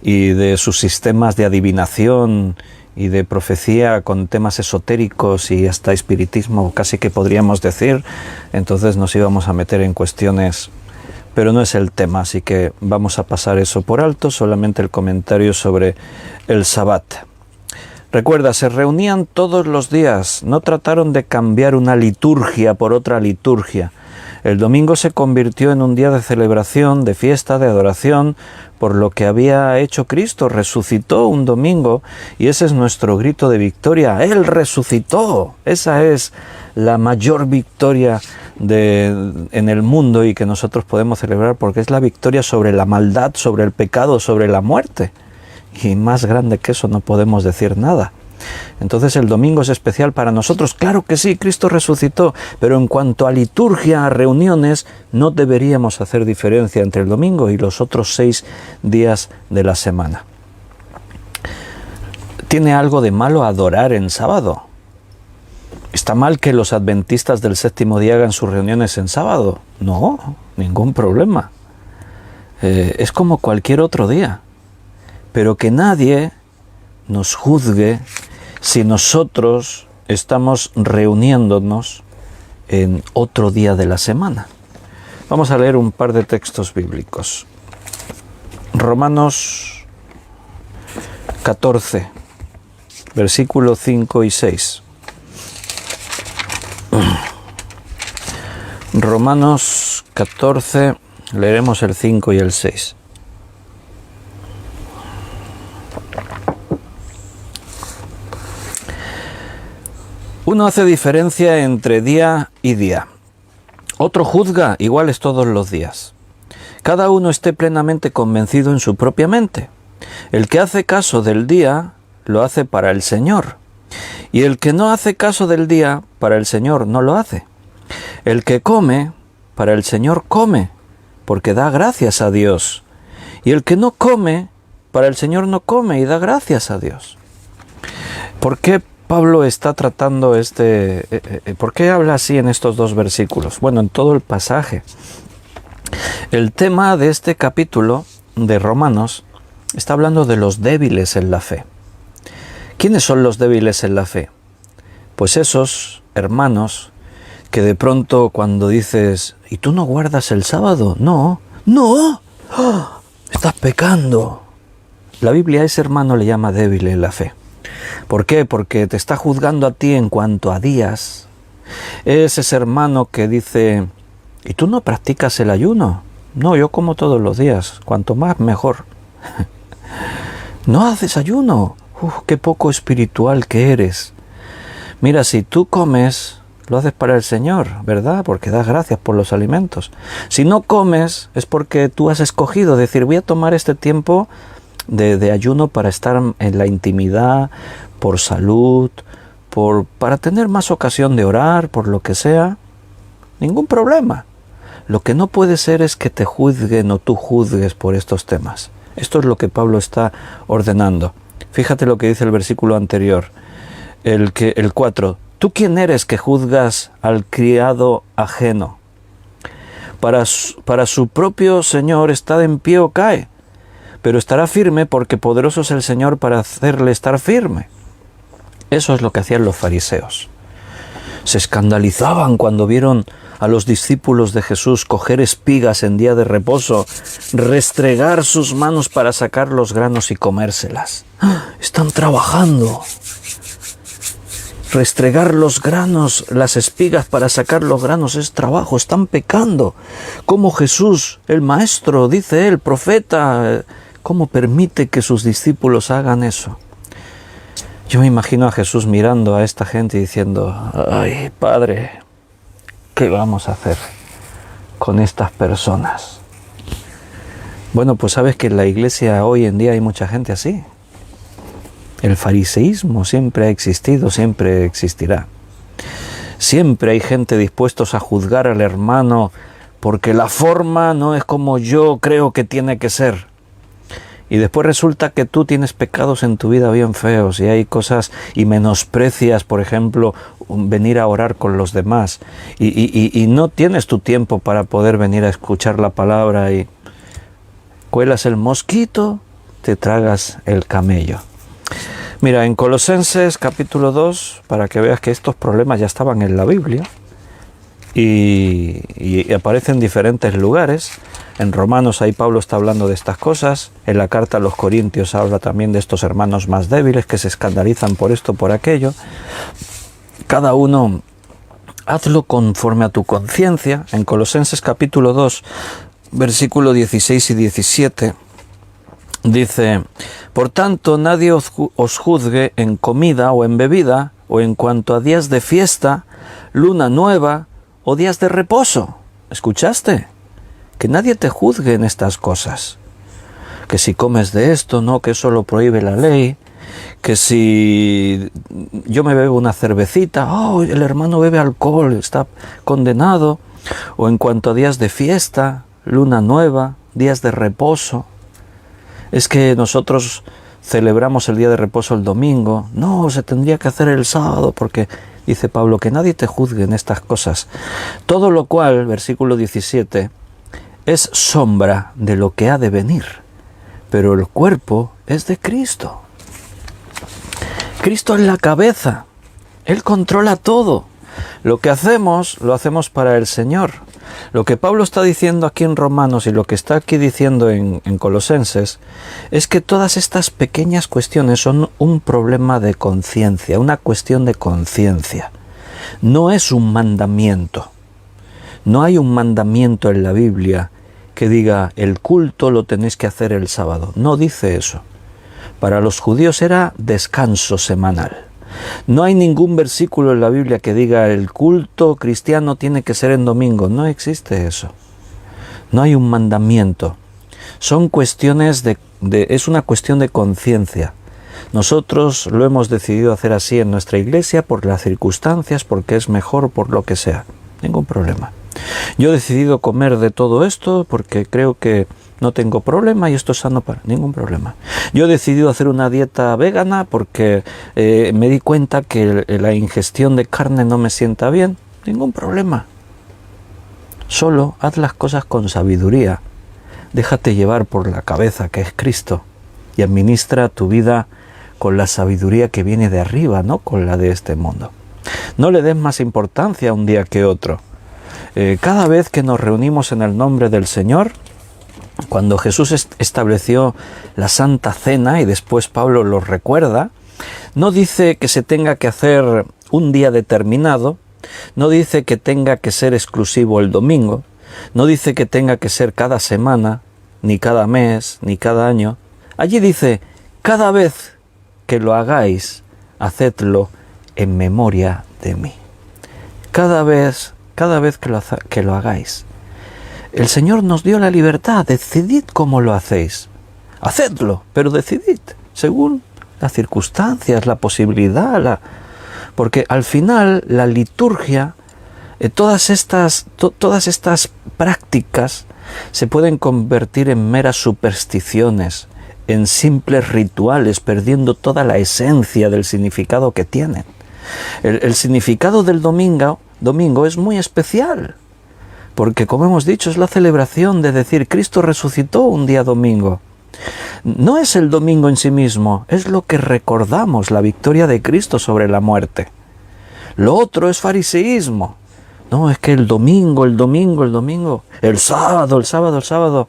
y de sus sistemas de adivinación y de profecía con temas esotéricos y hasta espiritismo, casi que podríamos decir, entonces nos íbamos a meter en cuestiones, pero no es el tema, así que vamos a pasar eso por alto, solamente el comentario sobre el sabbat. Recuerda, se reunían todos los días, no trataron de cambiar una liturgia por otra liturgia. El domingo se convirtió en un día de celebración, de fiesta, de adoración, por lo que había hecho Cristo. Resucitó un domingo y ese es nuestro grito de victoria. ¡Él resucitó! Esa es la mayor victoria en el mundo y que nosotros podemos celebrar porque es la victoria sobre la maldad, sobre el pecado, sobre la muerte. Y más grande que eso no podemos decir nada. Entonces el domingo es especial para nosotros. Claro que sí, Cristo resucitó, pero en cuanto a liturgia, a reuniones, no deberíamos hacer diferencia entre el domingo y los otros 6 días de la semana. ¿Tiene algo de malo adorar en sábado? ¿Está mal que los adventistas del séptimo día hagan sus reuniones en sábado? No, ningún problema. Es como cualquier otro día. Pero que nadie nos juzgue si nosotros estamos reuniéndonos en otro día de la semana. Vamos a leer un par de textos bíblicos. Romanos 14, versículos 5 y 6. Romanos 14, leeremos el 5 y el 6. Uno hace diferencia entre día y día. Otro juzga iguales todos los días. Cada uno esté plenamente convencido en su propia mente. El que hace caso del día, lo hace para el Señor. Y el que no hace caso del día, para el Señor no lo hace. El que come, para el Señor come, porque da gracias a Dios. Y el que no come, para el Señor no come y da gracias a Dios. ¿Por qué Pablo está tratando por qué habla así en estos dos versículos? Bueno, en todo el pasaje. El tema de este capítulo de Romanos está hablando de los débiles en la fe. ¿Quiénes son los débiles en la fe? Pues esos hermanos que de pronto cuando dices, ¿y tú no guardas el sábado? No, ¡oh! Estás pecando. La Biblia a ese hermano le llama débil en la fe. ¿Por qué? Porque te está juzgando a ti en cuanto a días. Es ese hermano que dice, ¿y tú no practicas el ayuno? No, yo como todos los días, cuanto más mejor. ¿No haces ayuno? Qué poco espiritual que eres. Mira, si tú comes, lo haces para el Señor, ¿verdad? Porque das gracias por los alimentos. Si no comes, es porque tú has escogido decir, voy a tomar este tiempo de ayuno para estar en la intimidad, por salud, para tener más ocasión de orar, por lo que sea. Ningún problema. Lo que no puede ser es que te juzguen o tú juzgues por estos temas. Esto es lo que Pablo está ordenando. Fíjate lo que dice el versículo anterior, el 4. ¿Tú quién eres que juzgas al criado ajeno? Para su propio Señor está en pie o cae, pero estará firme porque poderoso es el Señor para hacerle estar firme. Eso es lo que hacían los fariseos. Se escandalizaban cuando vieron a los discípulos de Jesús coger espigas en día de reposo, restregar sus manos para sacar los granos y comérselas. Están trabajando. Restregar los granos, las espigas para sacar los granos es trabajo, están pecando. Como Jesús, el maestro, dice él, profeta, ¿cómo permite que sus discípulos hagan eso? Yo me imagino a Jesús mirando a esta gente y diciendo, ay, Padre, ¿qué vamos a hacer con estas personas? Bueno, pues sabes que en la iglesia hoy en día hay mucha gente así. El fariseísmo siempre ha existido, siempre existirá. Siempre hay gente dispuestos a juzgar al hermano porque la forma no es como yo creo que tiene que ser. Y después resulta que tú tienes pecados en tu vida bien feos y hay cosas y menosprecias, por ejemplo, venir a orar con los demás. Y no tienes tu tiempo para poder venir a escuchar la palabra y cuelas el mosquito, te tragas el camello. Mira, en Colosenses capítulo 2, para que veas que estos problemas ya estaban en la Biblia y aparecen en diferentes lugares. En Romanos ahí Pablo está hablando de estas cosas. En la carta a los Corintios habla también de estos hermanos más débiles que se escandalizan por esto, por aquello. Cada uno hazlo conforme a tu conciencia. En Colosenses capítulo 2, versículo 16 y 17, dice, por tanto nadie os juzgue en comida o en bebida, o en cuanto a días de fiesta, luna nueva o días de reposo. ¿Escuchaste? Que nadie te juzgue en estas cosas. Que si comes de esto, no, que eso lo prohíbe la ley. que si yo me bebo una cervecita, oh, el hermano bebe alcohol, está condenado, o en cuanto a días de fiesta, luna nueva, días de reposo, es que nosotros celebramos el día de reposo el domingo, no, se tendría que hacer el sábado, porque dice Pablo, que nadie te juzgue en estas cosas, todo lo cual, versículo 17, es sombra de lo que ha de venir, pero el cuerpo es de Cristo. Cristo es la cabeza, Él controla todo. Lo que hacemos, lo hacemos para el Señor. Lo que Pablo está diciendo aquí en Romanos y lo que está aquí diciendo en Colosenses es que todas estas pequeñas cuestiones son un problema de conciencia, una cuestión de conciencia. No es un mandamiento. No hay un mandamiento en la Biblia que diga el culto lo tenéis que hacer el sábado. No dice eso. Para los judíos era descanso semanal. No hay ningún versículo en la Biblia que diga el culto cristiano tiene que ser en domingo. No existe eso. No hay un mandamiento. Son cuestiones es una cuestión de conciencia. Nosotros lo hemos decidido hacer así en nuestra iglesia por las circunstancias, porque es mejor, por lo que sea. Ningún problema. Yo he decidido comer de todo esto porque creo que no tengo problema y esto es sano para ningún problema. Yo he decidido hacer una dieta vegana porque me di cuenta que la ingestión de carne no me sienta bien. Ningún problema. Solo haz las cosas con sabiduría. Déjate llevar por la cabeza que es Cristo y administra tu vida con la sabiduría que viene de arriba, no con la de este mundo. No le des más importancia un día que otro. Cada vez que nos reunimos en el nombre del Señor, cuando Jesús estableció la Santa Cena y después Pablo lo recuerda, no dice que se tenga que hacer un día determinado, no dice que tenga que ser exclusivo el domingo, no dice que tenga que ser cada semana, ni cada mes, ni cada año. Allí dice, cada vez que lo hagáis, hacedlo en memoria de mí. Cada vez que lo hagáis. El Señor nos dio la libertad, decidid cómo lo hacéis. Hacedlo, pero decidid, según las circunstancias, la posibilidad, porque al final la liturgia, todas estas prácticas se pueden convertir en meras supersticiones, en simples rituales, perdiendo toda la esencia del significado que tienen. El significado del domingo es muy especial, porque como hemos dicho es la celebración de decir Cristo resucitó un día domingo. No es el domingo en sí mismo, es lo que recordamos, la victoria de Cristo sobre la muerte. Lo otro es fariseísmo. No, es que el domingo, el sábado.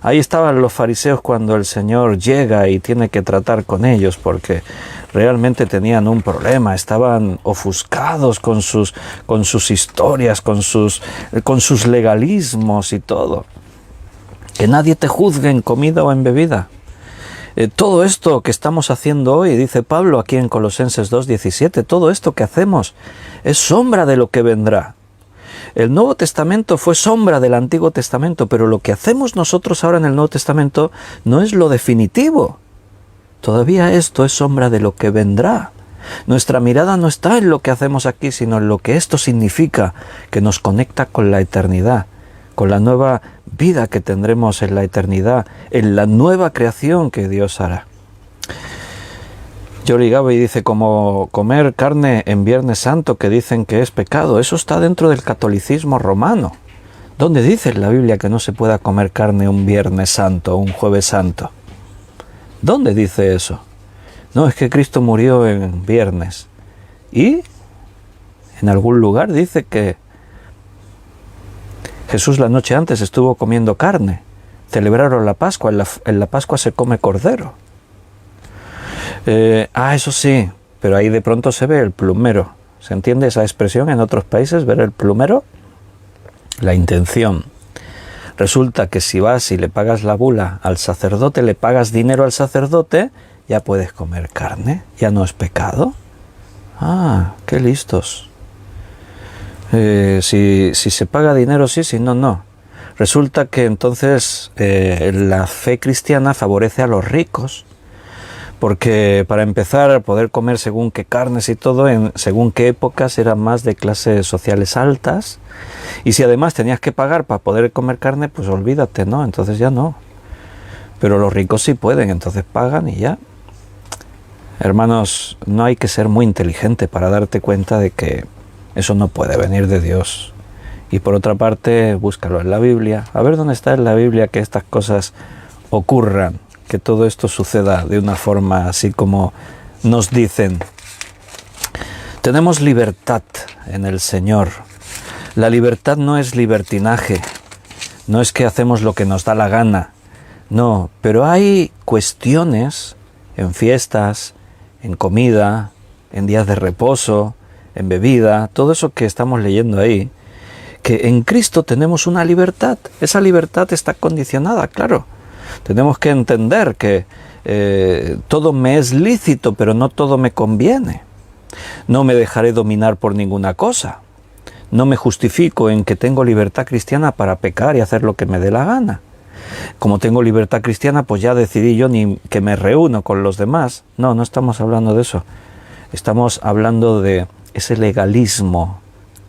Ahí estaban los fariseos cuando el Señor llega y tiene que tratar con ellos, porque realmente tenían un problema, estaban ofuscados con sus historias, con sus legalismos y todo. Que nadie te juzgue en comida o en bebida. Todo esto que estamos haciendo hoy, dice Pablo aquí en Colosenses 2:17, todo esto que hacemos es sombra de lo que vendrá. El Nuevo Testamento fue sombra del Antiguo Testamento, pero lo que hacemos nosotros ahora en el Nuevo Testamento no es lo definitivo. Todavía esto es sombra de lo que vendrá. Nuestra mirada no está en lo que hacemos aquí, sino en lo que esto significa, que nos conecta con la eternidad, con la nueva vida que tendremos en la eternidad, en la nueva creación que Dios hará. Jordi Gabay dice, como comer carne en Viernes Santo, que dicen que es pecado, eso está dentro del catolicismo romano. ¿Dónde dice en la Biblia que no se pueda comer carne un Viernes Santo o un Jueves Santo? ¿Dónde dice eso? No, es que Cristo murió en viernes. Y en algún lugar dice que Jesús la noche antes estuvo comiendo carne. Celebraron la Pascua, en la Pascua se come cordero. Eso sí, pero ahí de pronto se ve el plumero. ¿Se entiende esa expresión en otros países, ver el plumero? La intención. Resulta que si vas y le pagas la bula al sacerdote, le pagas dinero al sacerdote, ya puedes comer carne, ya no es pecado. Ah, qué listos. Si se paga dinero, sí, si no, no. Resulta que entonces la fe cristiana favorece a los ricos, Porque para empezar, poder comer según qué carnes y todo, según qué épocas eran más de clases sociales altas. Y si además tenías que pagar para poder comer carne, pues olvídate, ¿no? Entonces ya no. Pero los ricos sí pueden, entonces pagan y ya. Hermanos, no hay que ser muy inteligente para darte cuenta de que eso no puede venir de Dios. Y por otra parte, búscalo en la Biblia. A ver dónde está en la Biblia que estas cosas ocurran, que todo esto suceda de una forma así como nos dicen. Tenemos libertad en el Señor. La libertad no es libertinaje, no es que hacemos lo que nos da la gana, no, pero hay cuestiones en fiestas, en comida, en días de reposo, en bebida, todo eso que estamos leyendo ahí, que en Cristo tenemos una libertad. Esa libertad está condicionada, claro. Tenemos que entender que todo me es lícito, pero no todo me conviene. No me dejaré dominar por ninguna cosa. No me justifico en que tengo libertad cristiana para pecar y hacer lo que me dé la gana. Como tengo libertad cristiana, pues ya decidí yo ni que me reúno con los demás. No, no estamos hablando de eso. Estamos hablando de ese legalismo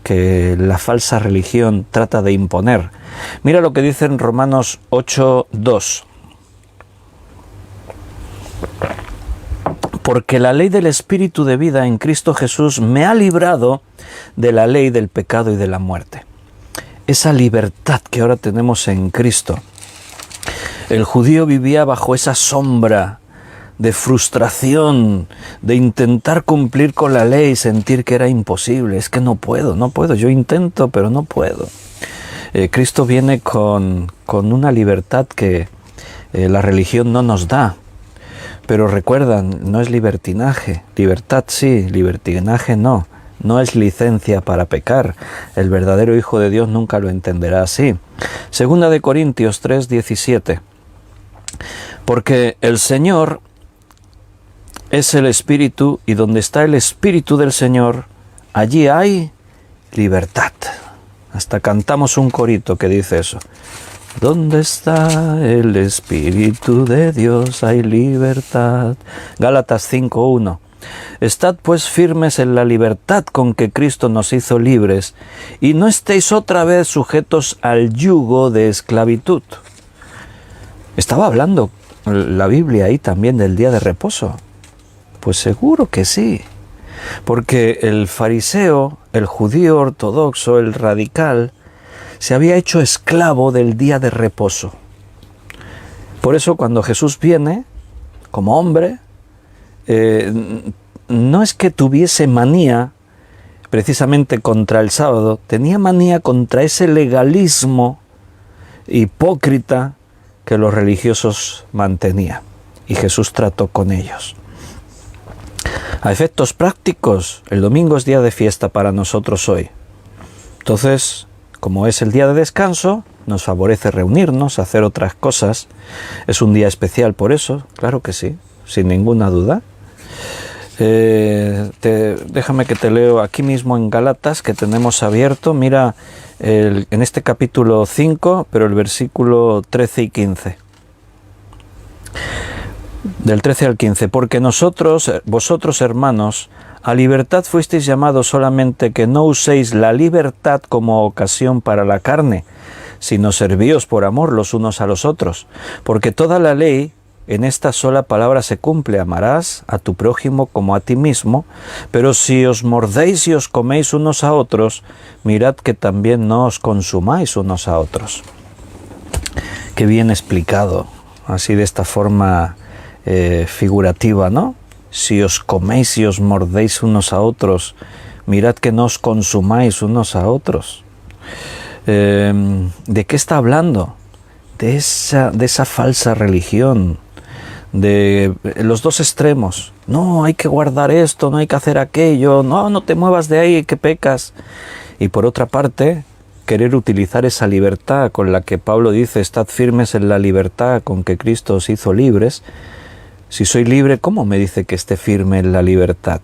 que la falsa religión trata de imponer. Mira lo que dice en Romanos 8:2. Porque la ley del Espíritu de vida en Cristo Jesús me ha librado de la ley del pecado y de la muerte. Esa libertad que ahora tenemos en Cristo. El judío vivía bajo esa sombra de frustración, de intentar cumplir con la ley y sentir que era imposible. Es que no puedo, yo intento, pero no puedo. Cristo viene con una libertad que la religión no nos da. Pero recuerdan, no es libertinaje. Libertad sí, libertinaje no. No es licencia para pecar. El verdadero Hijo de Dios nunca lo entenderá así. Segunda de Corintios 3:17. Porque el Señor es el Espíritu, y donde está el Espíritu del Señor, allí hay libertad. Hasta cantamos un corito que dice eso. ¿Dónde está el Espíritu de Dios? Hay libertad. Gálatas 5:1. Estad pues firmes en la libertad con que Cristo nos hizo libres, y no estéis otra vez sujetos al yugo de esclavitud. ¿Estaba hablando la Biblia ahí también del día de reposo? Pues seguro que sí. Porque el fariseo, el judío ortodoxo, el radical, se había hecho esclavo del día de reposo. Por eso cuando Jesús viene, como hombre, no es que tuviese manía precisamente contra el sábado, tenía manía contra ese legalismo hipócrita que los religiosos mantenían. Y Jesús trató con ellos. A efectos prácticos, el domingo es día de fiesta para nosotros hoy. Entonces, como es el día de descanso, nos favorece reunirnos, hacer otras cosas. Es un día especial por eso, claro que sí, sin ninguna duda. Déjame que te leo aquí mismo en Gálatas, que tenemos abierto. Mira, en este capítulo 5, pero el versículo 13 y 15. Del 13 al 15. Porque vosotros hermanos, a libertad fuisteis llamados, solamente que no uséis la libertad como ocasión para la carne, sino servíos por amor los unos a los otros. Porque toda la ley en esta sola palabra se cumple: amarás a tu prójimo como a ti mismo. Pero si os mordéis y os coméis unos a otros, mirad que también no os consumáis unos a otros. Qué bien explicado, así de esta forma figurativa, ¿no? Si os coméis y os mordéis unos a otros, mirad que no os consumáis unos a otros. ¿De qué está hablando? De esa falsa religión, de los dos extremos. No, hay que guardar esto, no hay que hacer aquello, no te muevas de ahí, que pecas. Y por otra parte, querer utilizar esa libertad con la que Pablo dice: estad firmes en la libertad con que Cristo os hizo libres. Si soy libre, ¿cómo me dice que esté firme en la libertad?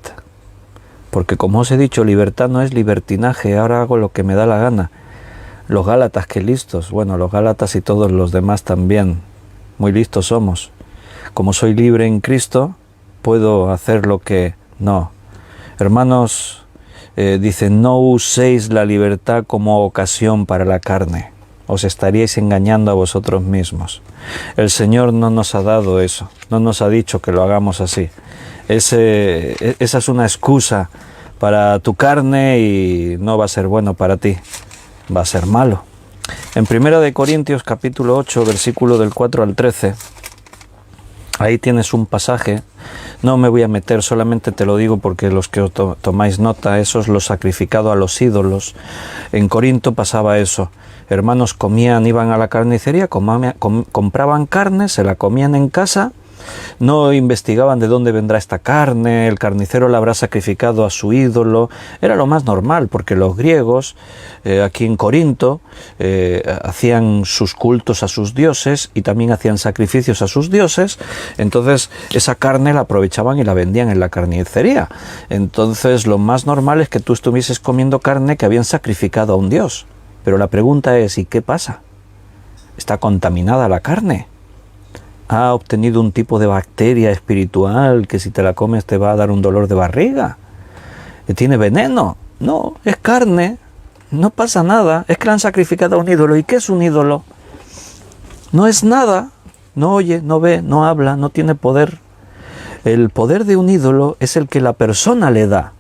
Porque como os he dicho, libertad no es libertinaje, ahora hago lo que me da la gana. Los Gálatas, qué listos. Bueno, los Gálatas y todos los demás también. Muy listos somos. Como soy libre en Cristo, puedo hacer lo que... No. Hermanos, dice, no uséis la libertad como ocasión para la carne. Os estaríais engañando a vosotros mismos. El Señor no nos ha dado eso, no nos ha dicho que lo hagamos así. Esa es una excusa para tu carne y no va a ser bueno para ti, va a ser malo. En 1 Corintios capítulo 8, versículo del 4 al 13, ahí tienes un pasaje. No me voy a meter, solamente te lo digo porque los que tomáis nota, eso es lo sacrificado a los ídolos. En Corinto pasaba eso. Hermanos comían, iban a la carnicería, compraban carne, se la comían en casa, no investigaban de dónde vendrá esta carne, el carnicero la habrá sacrificado a su ídolo. Era lo más normal, porque los griegos, aquí en Corinto, hacían sus cultos a sus dioses y también hacían sacrificios a sus dioses. Entonces esa carne la aprovechaban y la vendían en la carnicería. Entonces lo más normal es que tú estuvieses comiendo carne que habían sacrificado a un dios. Pero la pregunta es, ¿y qué pasa? ¿Está contaminada la carne? ¿Ha obtenido un tipo de bacteria espiritual que si te la comes te va a dar un dolor de barriga? ¿Tiene veneno? No, es carne, no pasa nada. Es que la han sacrificado a un ídolo. ¿Y qué es un ídolo? No es nada, no oye, no ve, no habla, no tiene poder. El poder de un ídolo es el que la persona le da.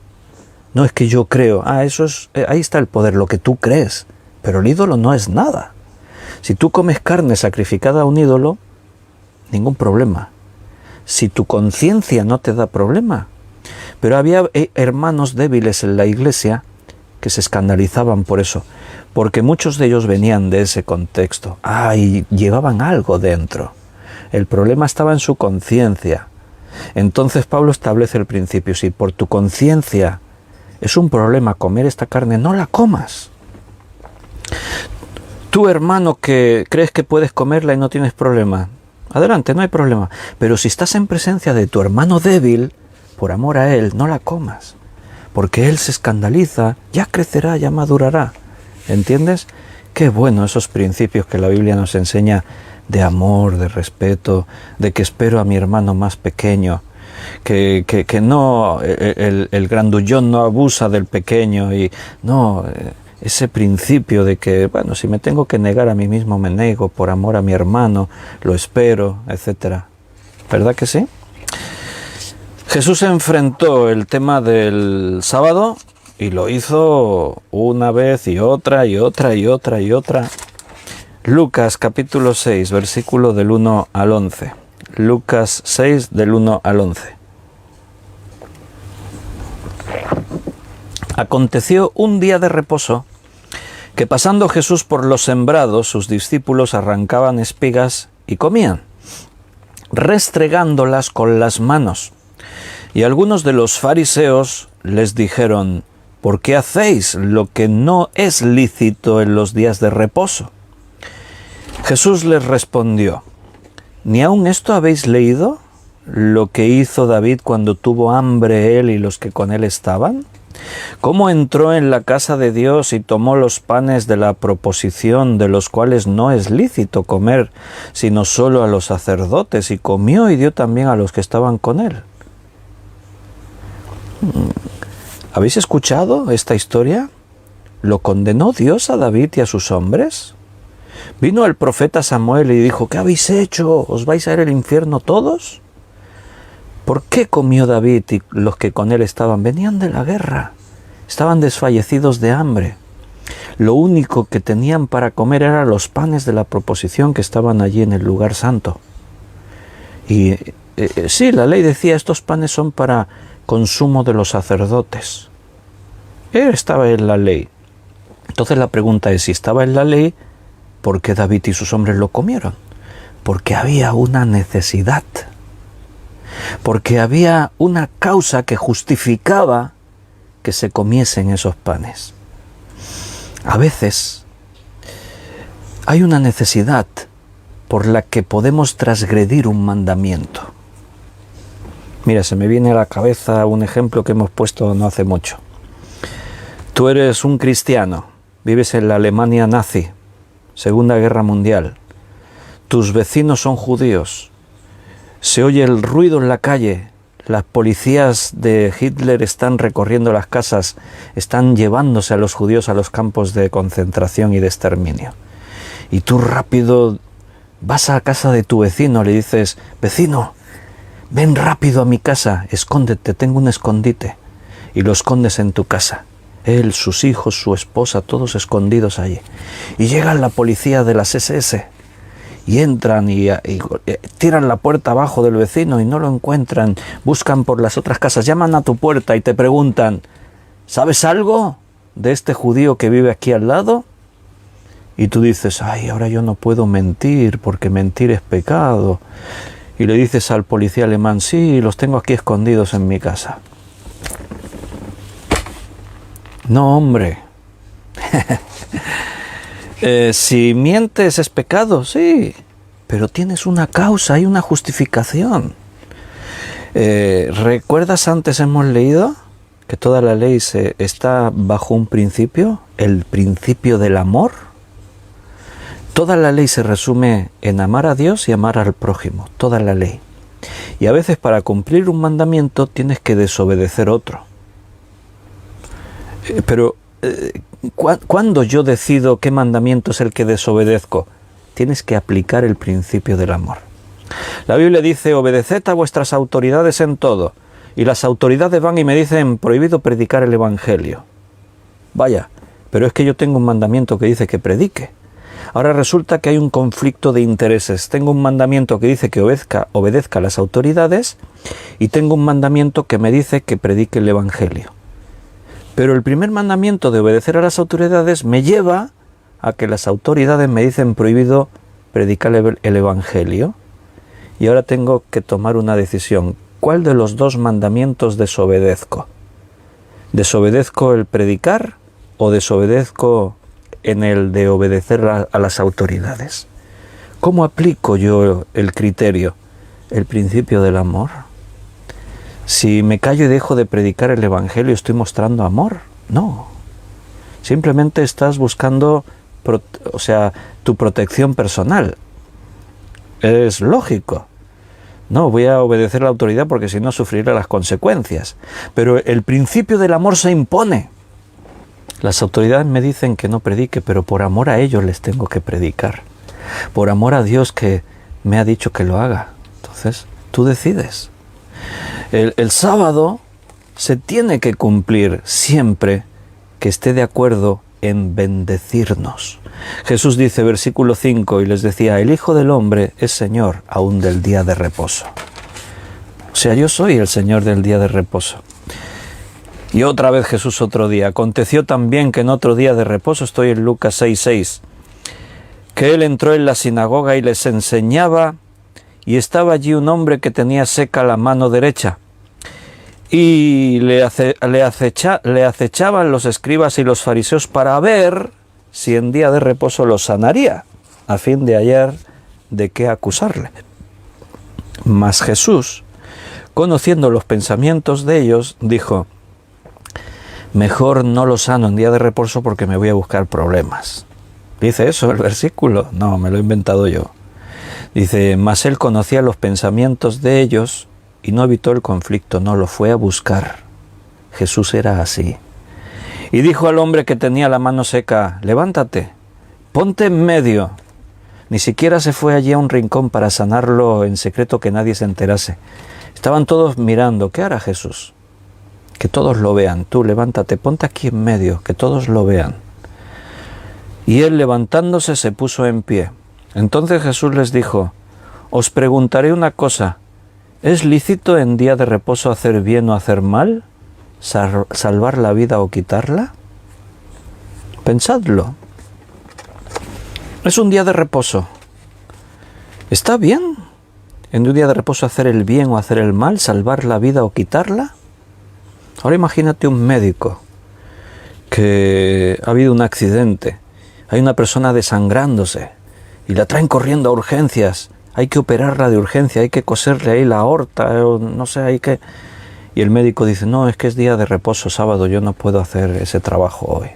No es que yo creo, eso es, ahí está el poder, lo que tú crees. Pero el ídolo no es nada. Si tú comes carne sacrificada a un ídolo, ningún problema. Si tu conciencia no te da problema. Pero había hermanos débiles en la iglesia que se escandalizaban por eso, porque muchos de ellos venían de ese contexto. Y llevaban algo dentro. El problema estaba en su conciencia. Entonces Pablo establece el principio: si por tu conciencia es un problema comer esta carne, no la comas. Tú, hermano, que crees que puedes comerla y no tienes problema, adelante, no hay problema. Pero si estás en presencia de tu hermano débil, por amor a él, no la comas. Porque él se escandaliza, ya crecerá, ya madurará. ¿Entiendes? Qué bueno esos principios que la Biblia nos enseña de amor, de respeto, de que espero a mi hermano más pequeño. Que no, el grandullón no abusa del pequeño y no... Ese principio de que, bueno, si me tengo que negar a mí mismo, me nego por amor a mi hermano, lo espero, etc. ¿Verdad que sí? Jesús enfrentó el tema del sábado y lo hizo una vez y otra y otra y otra y otra. Lucas capítulo 6, versículo del 1 al 11. Lucas 6, del 1 al 11. Aconteció un día de reposo que, pasando Jesús por los sembrados, sus discípulos arrancaban espigas y comían, restregándolas con las manos. Y algunos de los fariseos les dijeron: ¿por qué hacéis lo que no es lícito en los días de reposo? Jesús les respondió: ¿ni aun esto habéis leído? Lo que hizo David cuando tuvo hambre él y los que con él estaban. ¿Cómo entró en la casa de Dios y tomó los panes de la proposición, de los cuales no es lícito comer, sino solo a los sacerdotes, y comió y dio también a los que estaban con él? ¿Habéis escuchado esta historia? ¿Lo condenó Dios a David y a sus hombres? Vino el profeta Samuel y dijo: ¿qué habéis hecho? ¿Os vais a ir al infierno todos? ¿Por qué comió David y los que con él estaban? Venían de la guerra, estaban desfallecidos de hambre. Lo único que tenían para comer eran los panes de la proposición que estaban allí en el lugar santo. Y sí, la ley decía: estos panes son para consumo de los sacerdotes. Estaba en la ley. Entonces la pregunta es: si estaba en la ley, ¿por qué David y sus hombres lo comieron? Porque había una necesidad. Porque había una causa que justificaba que se comiesen esos panes. A veces hay una necesidad por la que podemos transgredir un mandamiento. Mira, se me viene a la cabeza un ejemplo que hemos puesto no hace mucho. Tú eres un cristiano, vives en la Alemania nazi, Segunda Guerra Mundial. Tus vecinos son judíos. Se oye el ruido en la calle, las policías de Hitler están recorriendo las casas, están llevándose a los judíos a los campos de concentración y de exterminio. Y tú rápido vas a casa de tu vecino, le dices, vecino, ven rápido a mi casa, escóndete, tengo un escondite. Y lo escondes en tu casa. Él, sus hijos, su esposa, todos escondidos allí. Y llega la policía de las SS y entran y tiran la puerta abajo del vecino y no lo encuentran. Buscan por las otras casas, llaman a tu puerta y te preguntan, ¿sabes algo de este judío que vive aquí al lado? Y tú dices, ay, ahora yo no puedo mentir porque mentir es pecado. Y le dices al policía alemán, sí, los tengo aquí escondidos en mi casa. No, hombre. Si mientes es pecado, sí, pero tienes una causa, hay una justificación. ¿Recuerdas antes hemos leído que toda la ley está bajo un principio, el principio del amor? Toda la ley se resume en amar a Dios y amar al prójimo, toda la ley. Y a veces para cumplir un mandamiento tienes que desobedecer otro. Pero, ¿cuándo yo decido qué mandamiento es el que desobedezco? Tienes que aplicar el principio del amor. La Biblia dice, obedeced a vuestras autoridades en todo. Y las autoridades van y me dicen, prohibido predicar el Evangelio. Vaya, pero es que yo tengo un mandamiento que dice que predique. Ahora resulta que hay un conflicto de intereses. Tengo un mandamiento que dice que obedezca a las autoridades y tengo un mandamiento que me dice que predique el Evangelio. Pero el primer mandamiento de obedecer a las autoridades me lleva a que las autoridades me dicen prohibido predicar el Evangelio. Y ahora tengo que tomar una decisión. ¿Cuál de los dos mandamientos desobedezco? ¿Desobedezco el predicar o desobedezco en el de obedecer a las autoridades? ¿Cómo aplico yo el criterio? ¿El principio del amor? Si me callo y dejo de predicar el Evangelio, ¿estoy mostrando amor? No. Simplemente estás buscando, tu protección personal. Es lógico. No, voy a obedecer a la autoridad porque si no sufriré las consecuencias. Pero el principio del amor se impone. Las autoridades me dicen que no predique, pero por amor a ellos les tengo que predicar. Por amor a Dios que me ha dicho que lo haga. Entonces, tú decides. El sábado se tiene que cumplir siempre que esté de acuerdo en bendecirnos. Jesús dice, versículo 5, y les decía, el Hijo del Hombre es Señor aún del día de reposo. O sea, yo soy el Señor del día de reposo. Y otra vez Jesús otro día. Aconteció también que en otro día de reposo, estoy en Lucas 6:6, que él entró en la sinagoga y les enseñaba, y estaba allí un hombre que tenía seca la mano derecha. Y le acechaban los escribas y los fariseos para ver si en día de reposo lo sanaría, a fin de hallar de qué acusarle. Mas Jesús, conociendo los pensamientos de ellos, dijo, mejor no lo sano en día de reposo porque me voy a buscar problemas. ¿Dice eso el versículo? No, me lo he inventado yo. Dice, mas él conocía los pensamientos de ellos y no evitó el conflicto, no lo fue a buscar. Jesús era así. Y dijo al hombre que tenía la mano seca, levántate, ponte en medio. Ni siquiera se fue allí a un rincón para sanarlo en secreto que nadie se enterase. Estaban todos mirando, ¿qué hará Jesús? Que todos lo vean. Tú levántate, ponte aquí en medio, que todos lo vean. Y él levantándose se puso en pie. Entonces Jesús les dijo, os preguntaré una cosa, ¿es lícito en día de reposo hacer bien o hacer mal? ¿Salvar la vida o quitarla? Pensadlo. Es un día de reposo. ¿Está bien en un día de reposo hacer el bien o hacer el mal? ¿Salvar la vida o quitarla? Ahora imagínate un médico que ha habido un accidente, hay una persona desangrándose y la traen corriendo a urgencias, hay que operarla de urgencia, hay que coserle ahí la aorta, no sé, hay que... Y el médico dice, no, es que es día de reposo, sábado, yo no puedo hacer ese trabajo hoy.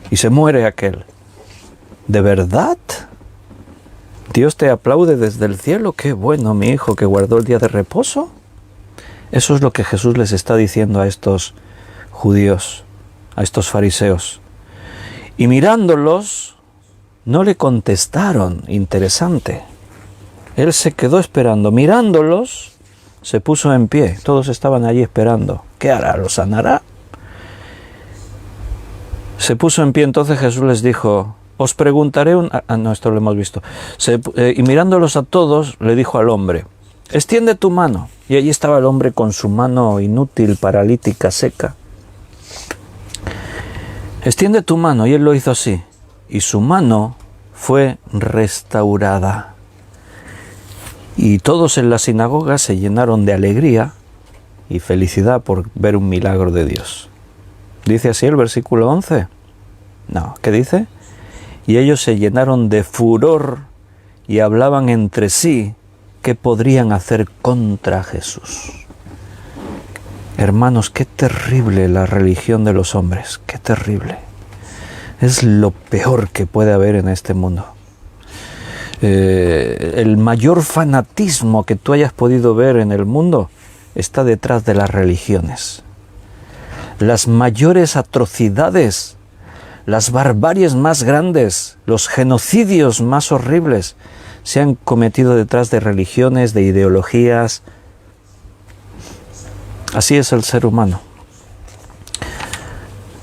Y se muere aquel. ¿De verdad? Dios te aplaude desde el cielo, qué bueno mi hijo que guardó el día de reposo. Eso es lo que Jesús les está diciendo a estos judíos, a estos fariseos. Y mirándolos, no le contestaron. Interesante. Él se quedó esperando. Mirándolos, se puso en pie. Todos estaban allí esperando. ¿Qué hará? ¿Los sanará? Se puso en pie. Entonces Jesús les dijo: os preguntaré no, esto lo hemos visto. Y mirándolos a todos, le dijo al hombre: extiende tu mano. Y allí estaba el hombre con su mano inútil, paralítica, seca. Extiende tu mano. Y él lo hizo así. Y su mano fue restaurada. Y todos en la sinagoga se llenaron de alegría y felicidad por ver un milagro de Dios. ¿Dice así el versículo 11? No, ¿qué dice? Y ellos se llenaron de furor y hablaban entre sí qué podrían hacer contra Jesús. Hermanos, qué terrible la religión de los hombres, qué terrible. Es lo peor que puede haber en este mundo. El mayor fanatismo que tú hayas podido ver en el mundo está detrás de las religiones. Las mayores atrocidades, las barbaries más grandes, los genocidios más horribles se han cometido detrás de religiones, de ideologías. Así es el ser humano.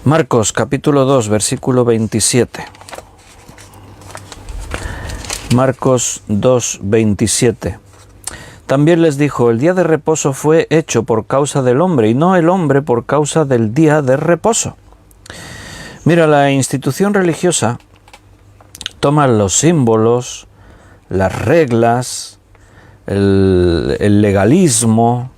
Marcos capítulo 2, versículo 27. Marcos 2, 27. También les dijo: el día de reposo fue hecho por causa del hombre, y no el hombre por causa del día de reposo. Mira, la institución religiosa toma los símbolos, las reglas, el legalismo,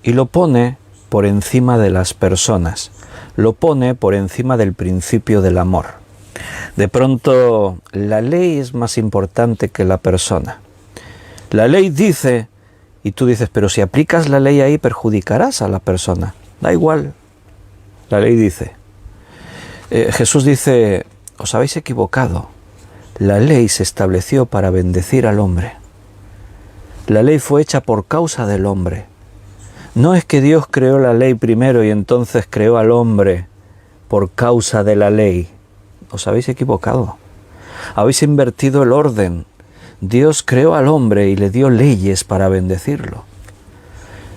y lo pone por encima de las personas. Lo pone por encima del principio del amor. De pronto, la ley es más importante que la persona. La ley dice, y tú dices: pero si aplicas la ley ahí perjudicarás a la persona. Da igual. La ley dice. Jesús dice: os habéis equivocado. La ley se estableció para bendecir al hombre. La ley fue hecha por causa del hombre. No es que Dios creó la ley primero y entonces creó al hombre por causa de la ley. Os habéis equivocado. Habéis invertido el orden. Dios creó al hombre y le dio leyes para bendecirlo.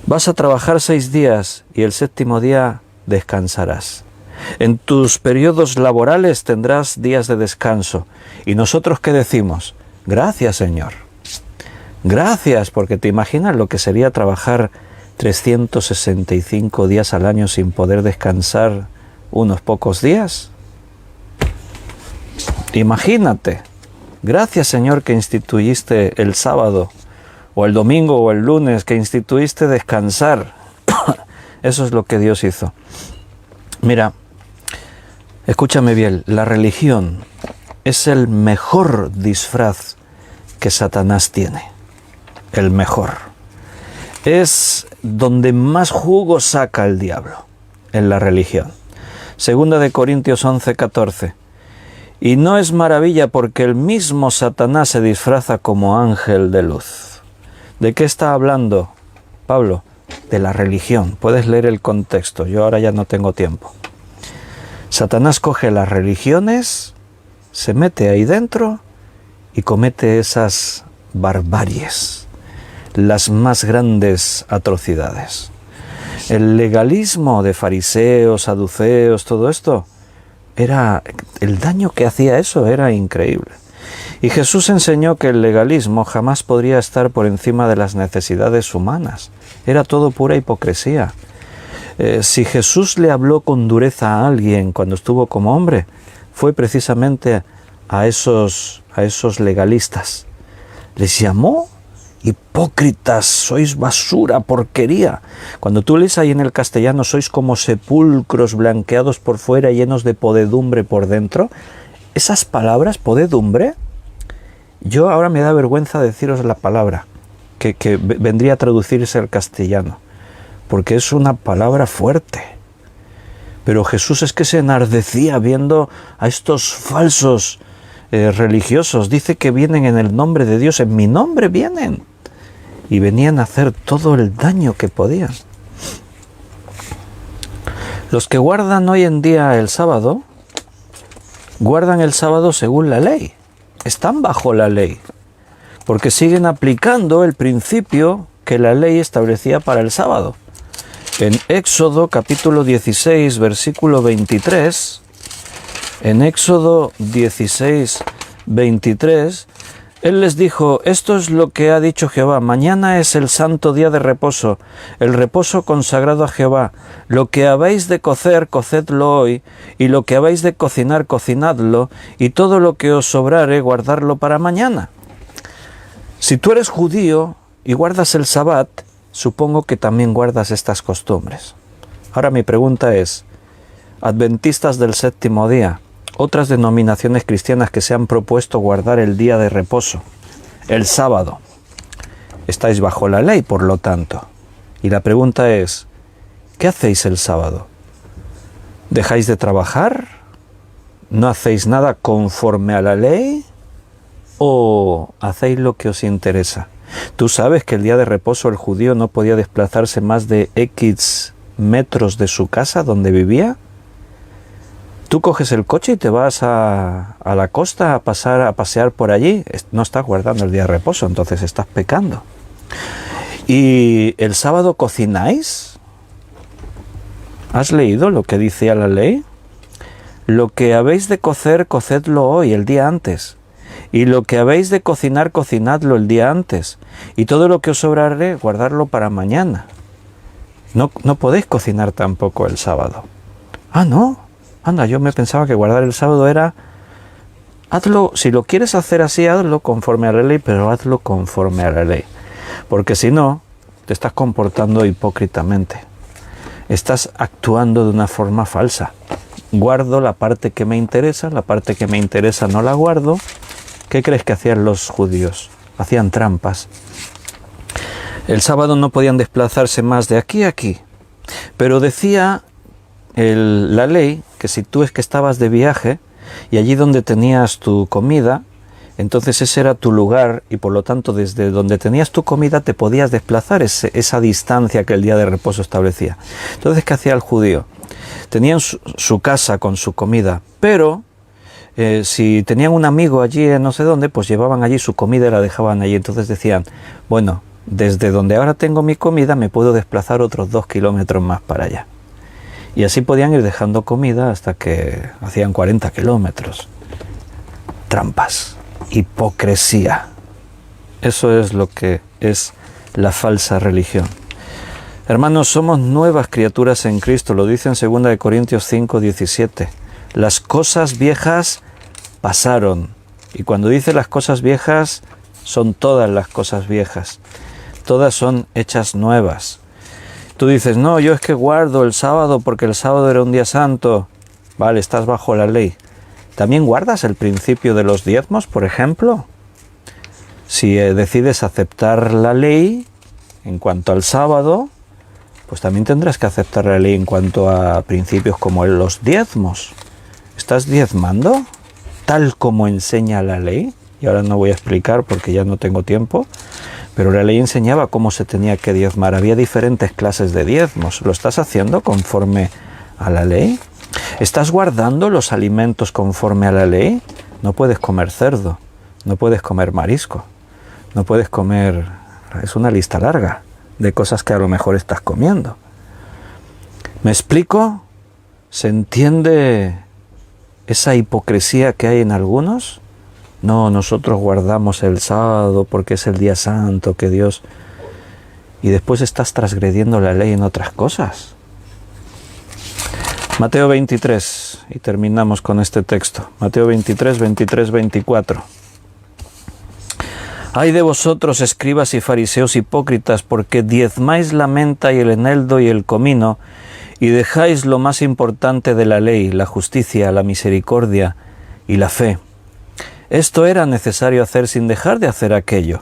Vas a trabajar 6 días y el 7º día descansarás. En tus periodos laborales tendrás días de descanso. ¿Y nosotros qué decimos? Gracias, Señor. Gracias, porque te imaginas lo que sería trabajar 365 días al año sin poder descansar unos pocos días. Imagínate. Gracias, Señor, que instituiste el sábado, o el domingo, o el lunes, que instituiste descansar. Eso es lo que Dios hizo. Mira, escúchame bien, la religión es el mejor disfraz que Satanás tiene. El mejor. Es donde más jugo saca el diablo, en la religión. 2 Corintios 11, 14. Y no es maravilla porque el mismo Satanás se disfraza como ángel de luz. ¿De qué está hablando Pablo? De la religión. Puedes leer el contexto, yo ahora ya no tengo tiempo. Satanás coge las religiones, se mete ahí dentro y comete esas barbaries, las más grandes atrocidades. El legalismo de fariseos, saduceos, todo esto, el daño que hacía eso era increíble. Y Jesús enseñó que el legalismo jamás podría estar por encima de las necesidades humanas. Era todo pura hipocresía. Si Jesús le habló con dureza a alguien cuando estuvo como hombre, fue precisamente a esos legalistas. Les llamó hipócritas, sois basura, porquería. Cuando tú lees ahí en el castellano, sois como sepulcros blanqueados por fuera, llenos de podedumbre por dentro. Esas palabras, podedumbre, yo ahora me da vergüenza deciros la palabra que vendría a traducirse al castellano, porque es una palabra fuerte. Pero Jesús es que se enardecía viendo a estos falsos religiosos. Dice que vienen en el nombre de Dios, en mi nombre vienen. Y venían a hacer todo el daño que podían. Los que guardan hoy en día el sábado, guardan el sábado según la ley. Están bajo la ley, porque siguen aplicando el principio que la ley establecía para el sábado. En Éxodo capítulo 16, versículo 23, en Éxodo 16, 23, Él les dijo: esto es lo que ha dicho Jehová, mañana es el santo día de reposo, el reposo consagrado a Jehová. Lo que habéis de cocer, cocedlo hoy, y lo que habéis de cocinar, cocinadlo, y todo lo que os sobrare, guardadlo para mañana. Si tú eres judío y guardas el Sabbat, supongo que también guardas estas costumbres. Ahora mi pregunta es, adventistas del séptimo día, otras denominaciones cristianas que se han propuesto guardar el día de reposo, el sábado, estáis bajo la ley, por lo tanto. Y la pregunta es, ¿qué hacéis el sábado? ¿Dejáis de trabajar? ¿No hacéis nada conforme a la ley? ¿O hacéis lo que os interesa? ¿Tú sabes que el día de reposo el judío no podía desplazarse más de X metros de su casa donde vivía? Tú coges el coche y te vas a la costa a pasear por allí. No estás guardando el día de reposo, entonces estás pecando. ¿Y el sábado cocináis? ¿Has leído lo que dice la ley? Lo que habéis de cocer, cocedlo hoy, el día antes. Y lo que habéis de cocinar, cocinadlo el día antes. Y todo lo que os sobrare, guardarlo para mañana. No podéis cocinar tampoco el sábado. Ah, no. Anda, yo me pensaba que guardar el sábado era... Hazlo, si lo quieres hacer así, hazlo conforme a la ley, pero hazlo conforme a la ley. Porque si no, te estás comportando hipócritamente. Estás actuando de una forma falsa. Guardo la parte que me interesa, la parte que me interesa no la guardo. ¿Qué crees que hacían los judíos? Hacían trampas. El sábado no podían desplazarse más de aquí a aquí. Pero decía la ley que si tú es que estabas de viaje y allí donde tenías tu comida, entonces ese era tu lugar y por lo tanto desde donde tenías tu comida te podías desplazar esa distancia que el día de reposo establecía. Entonces, ¿qué hacía el judío? Tenían su casa con su comida, pero si tenían un amigo allí en no sé dónde, pues llevaban allí su comida y la dejaban allí. Entonces decían, bueno, desde donde ahora tengo mi comida me puedo desplazar otros 2 kilómetros más para allá. Y así podían ir dejando comida hasta que hacían 40 kilómetros. Trampas, hipocresía. Eso es lo que es la falsa religión. Hermanos, somos nuevas criaturas en Cristo, lo dice en 2 Corintios 5, 17. Las cosas viejas pasaron. Y cuando dice las cosas viejas, son todas las cosas viejas. Todas son hechas nuevas. Tú dices, no, yo es que guardo el sábado porque el sábado era un día santo. Vale, estás bajo la ley. ¿También guardas el principio de los diezmos, por ejemplo? Si decides aceptar la ley en cuanto al sábado, pues también tendrás que aceptar la ley en cuanto a principios como los diezmos. ¿Estás diezmando tal como enseña la ley? Y ahora no voy a explicar porque ya no tengo tiempo. Pero la ley enseñaba cómo se tenía que diezmar. Había diferentes clases de diezmos. ¿Lo estás haciendo conforme a la ley? ¿Estás guardando los alimentos conforme a la ley? No puedes comer cerdo, no puedes comer marisco, no puedes comer... Es una lista larga de cosas que a lo mejor estás comiendo. ¿Me explico? ¿Se entiende esa hipocresía que hay en algunos? No, nosotros guardamos el sábado porque es el día santo que Dios... Y después estás transgrediendo la ley en otras cosas. Mateo 23, y terminamos con este texto. Mateo 23, 23, 24. Ay de vosotros, escribas y fariseos hipócritas, porque diezmáis la menta y el eneldo y el comino, y dejáis lo más importante de la ley, la justicia, la misericordia y la fe. Esto era necesario hacer sin dejar de hacer aquello.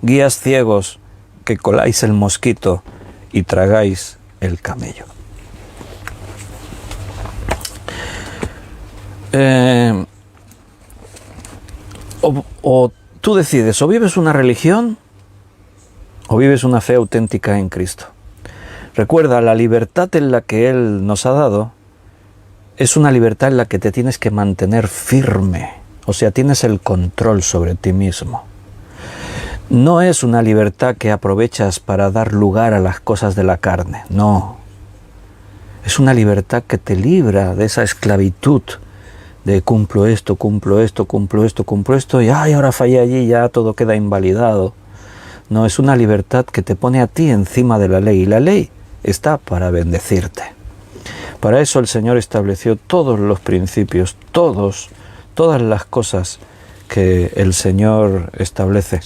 Guías ciegos, que coláis el mosquito y tragáis el camello. O tú decides, o vives una religión o vives una fe auténtica en Cristo. Recuerda, la libertad en la que Él nos ha dado es una libertad en la que te tienes que mantener firme, o sea, tienes el control sobre ti mismo. No es una libertad que aprovechas para dar lugar a las cosas de la carne, no. Es una libertad que te libra de esa esclavitud de cumplo esto, cumplo esto, cumplo esto, cumplo esto, y ay, ahora fallé allí, ya todo queda invalidado. No, es una libertad que te pone a ti encima de la ley, y la ley está para bendecirte. Para eso el Señor estableció todos los principios, todas las cosas que el Señor establece.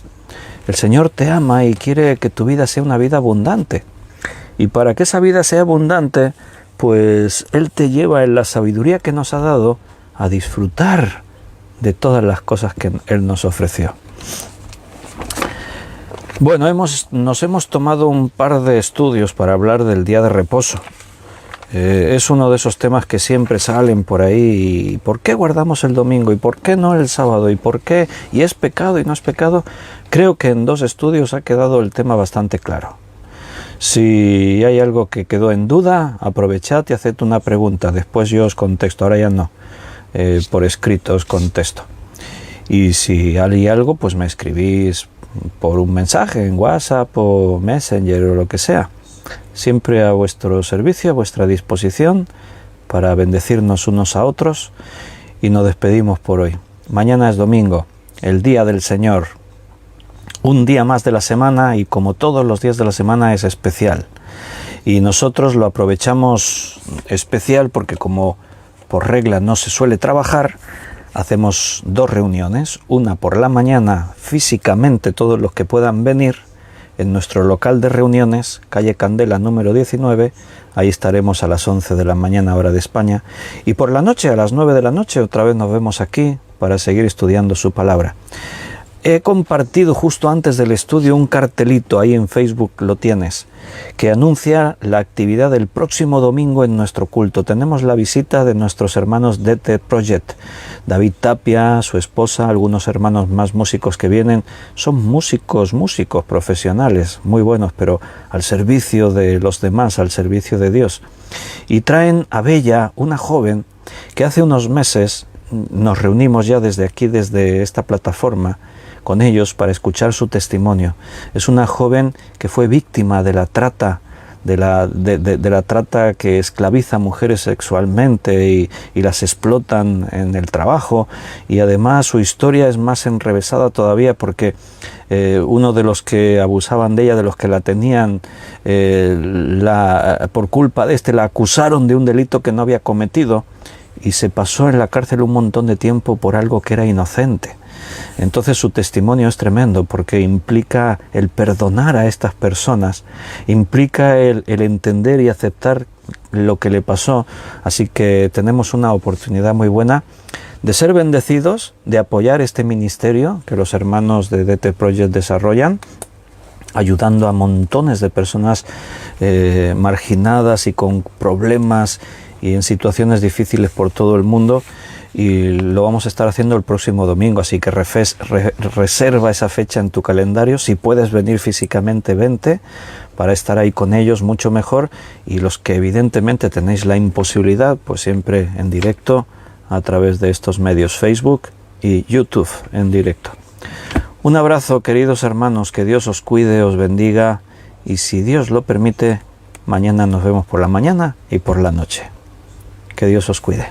El Señor te ama y quiere que tu vida sea una vida abundante. Y para que esa vida sea abundante, pues Él te lleva en la sabiduría que nos ha dado a disfrutar de todas las cosas que Él nos ofreció. Bueno, nos hemos tomado un par de estudios para hablar del día de reposo. Es uno de esos temas que siempre salen por ahí. ¿Y por qué guardamos el domingo? ¿Y por qué no el sábado? ¿Y por qué? ¿Y es pecado y no es pecado? Creo que en 2 estudios ha quedado el tema bastante claro. Si hay algo que quedó en duda, aprovechad y haced una pregunta. Después yo os contesto, ahora ya no. Por escrito os contesto. Y si hay algo, pues me escribís por un mensaje en WhatsApp o Messenger o lo que sea. Siempre a vuestro servicio, a vuestra disposición, para bendecirnos unos a otros, y nos despedimos por hoy. Mañana es domingo, el día del Señor. Un día más de la semana, y como todos los días de la semana es especial. Y nosotros lo aprovechamos especial porque como por regla no se suele trabajar, hacemos 2 reuniones, una por la mañana físicamente todos los que puedan venir, en nuestro local de reuniones, calle Candela número 19, ahí estaremos a las 11 de la mañana hora de España, y por la noche a las 9 de la noche otra vez nos vemos aquí para seguir estudiando su palabra. He compartido justo antes del estudio un cartelito, ahí en Facebook lo tienes, que anuncia la actividad del próximo domingo en nuestro culto. Tenemos la visita de nuestros hermanos DT Project, David Tapia, su esposa, algunos hermanos más músicos que vienen. Son músicos profesionales, muy buenos, pero al servicio de los demás, al servicio de Dios. Y traen a Bella, una joven, que hace unos meses nos reunimos ya desde aquí, desde esta plataforma, con ellos para escuchar su testimonio. Es una joven que fue víctima de la trata, de la trata que esclaviza a mujeres sexualmente y las explotan en el trabajo, y además su historia es más enrevesada todavía porque uno de los que abusaban de ella, de los que la tenían, por culpa de la acusaron de un delito que no había cometido y se pasó en la cárcel un montón de tiempo por algo que era inocente. Entonces su testimonio es tremendo porque implica el perdonar a estas personas, implica el entender y aceptar lo que le pasó. Así que tenemos una oportunidad muy buena de ser bendecidos, de apoyar este ministerio que los hermanos de DT Project desarrollan, ayudando a montones de personas marginadas y con problemas y en situaciones difíciles por todo el mundo. Y lo vamos a estar haciendo el próximo domingo, así que reserva esa fecha en tu calendario. Si puedes venir físicamente, vente para estar ahí con ellos, mucho mejor. Y los que evidentemente tenéis la imposibilidad, pues siempre en directo a través de estos medios, Facebook y YouTube en directo. Un abrazo, queridos hermanos, que Dios os cuide, os bendiga, y si Dios lo permite, mañana nos vemos por la mañana y por la noche. Que Dios os cuide.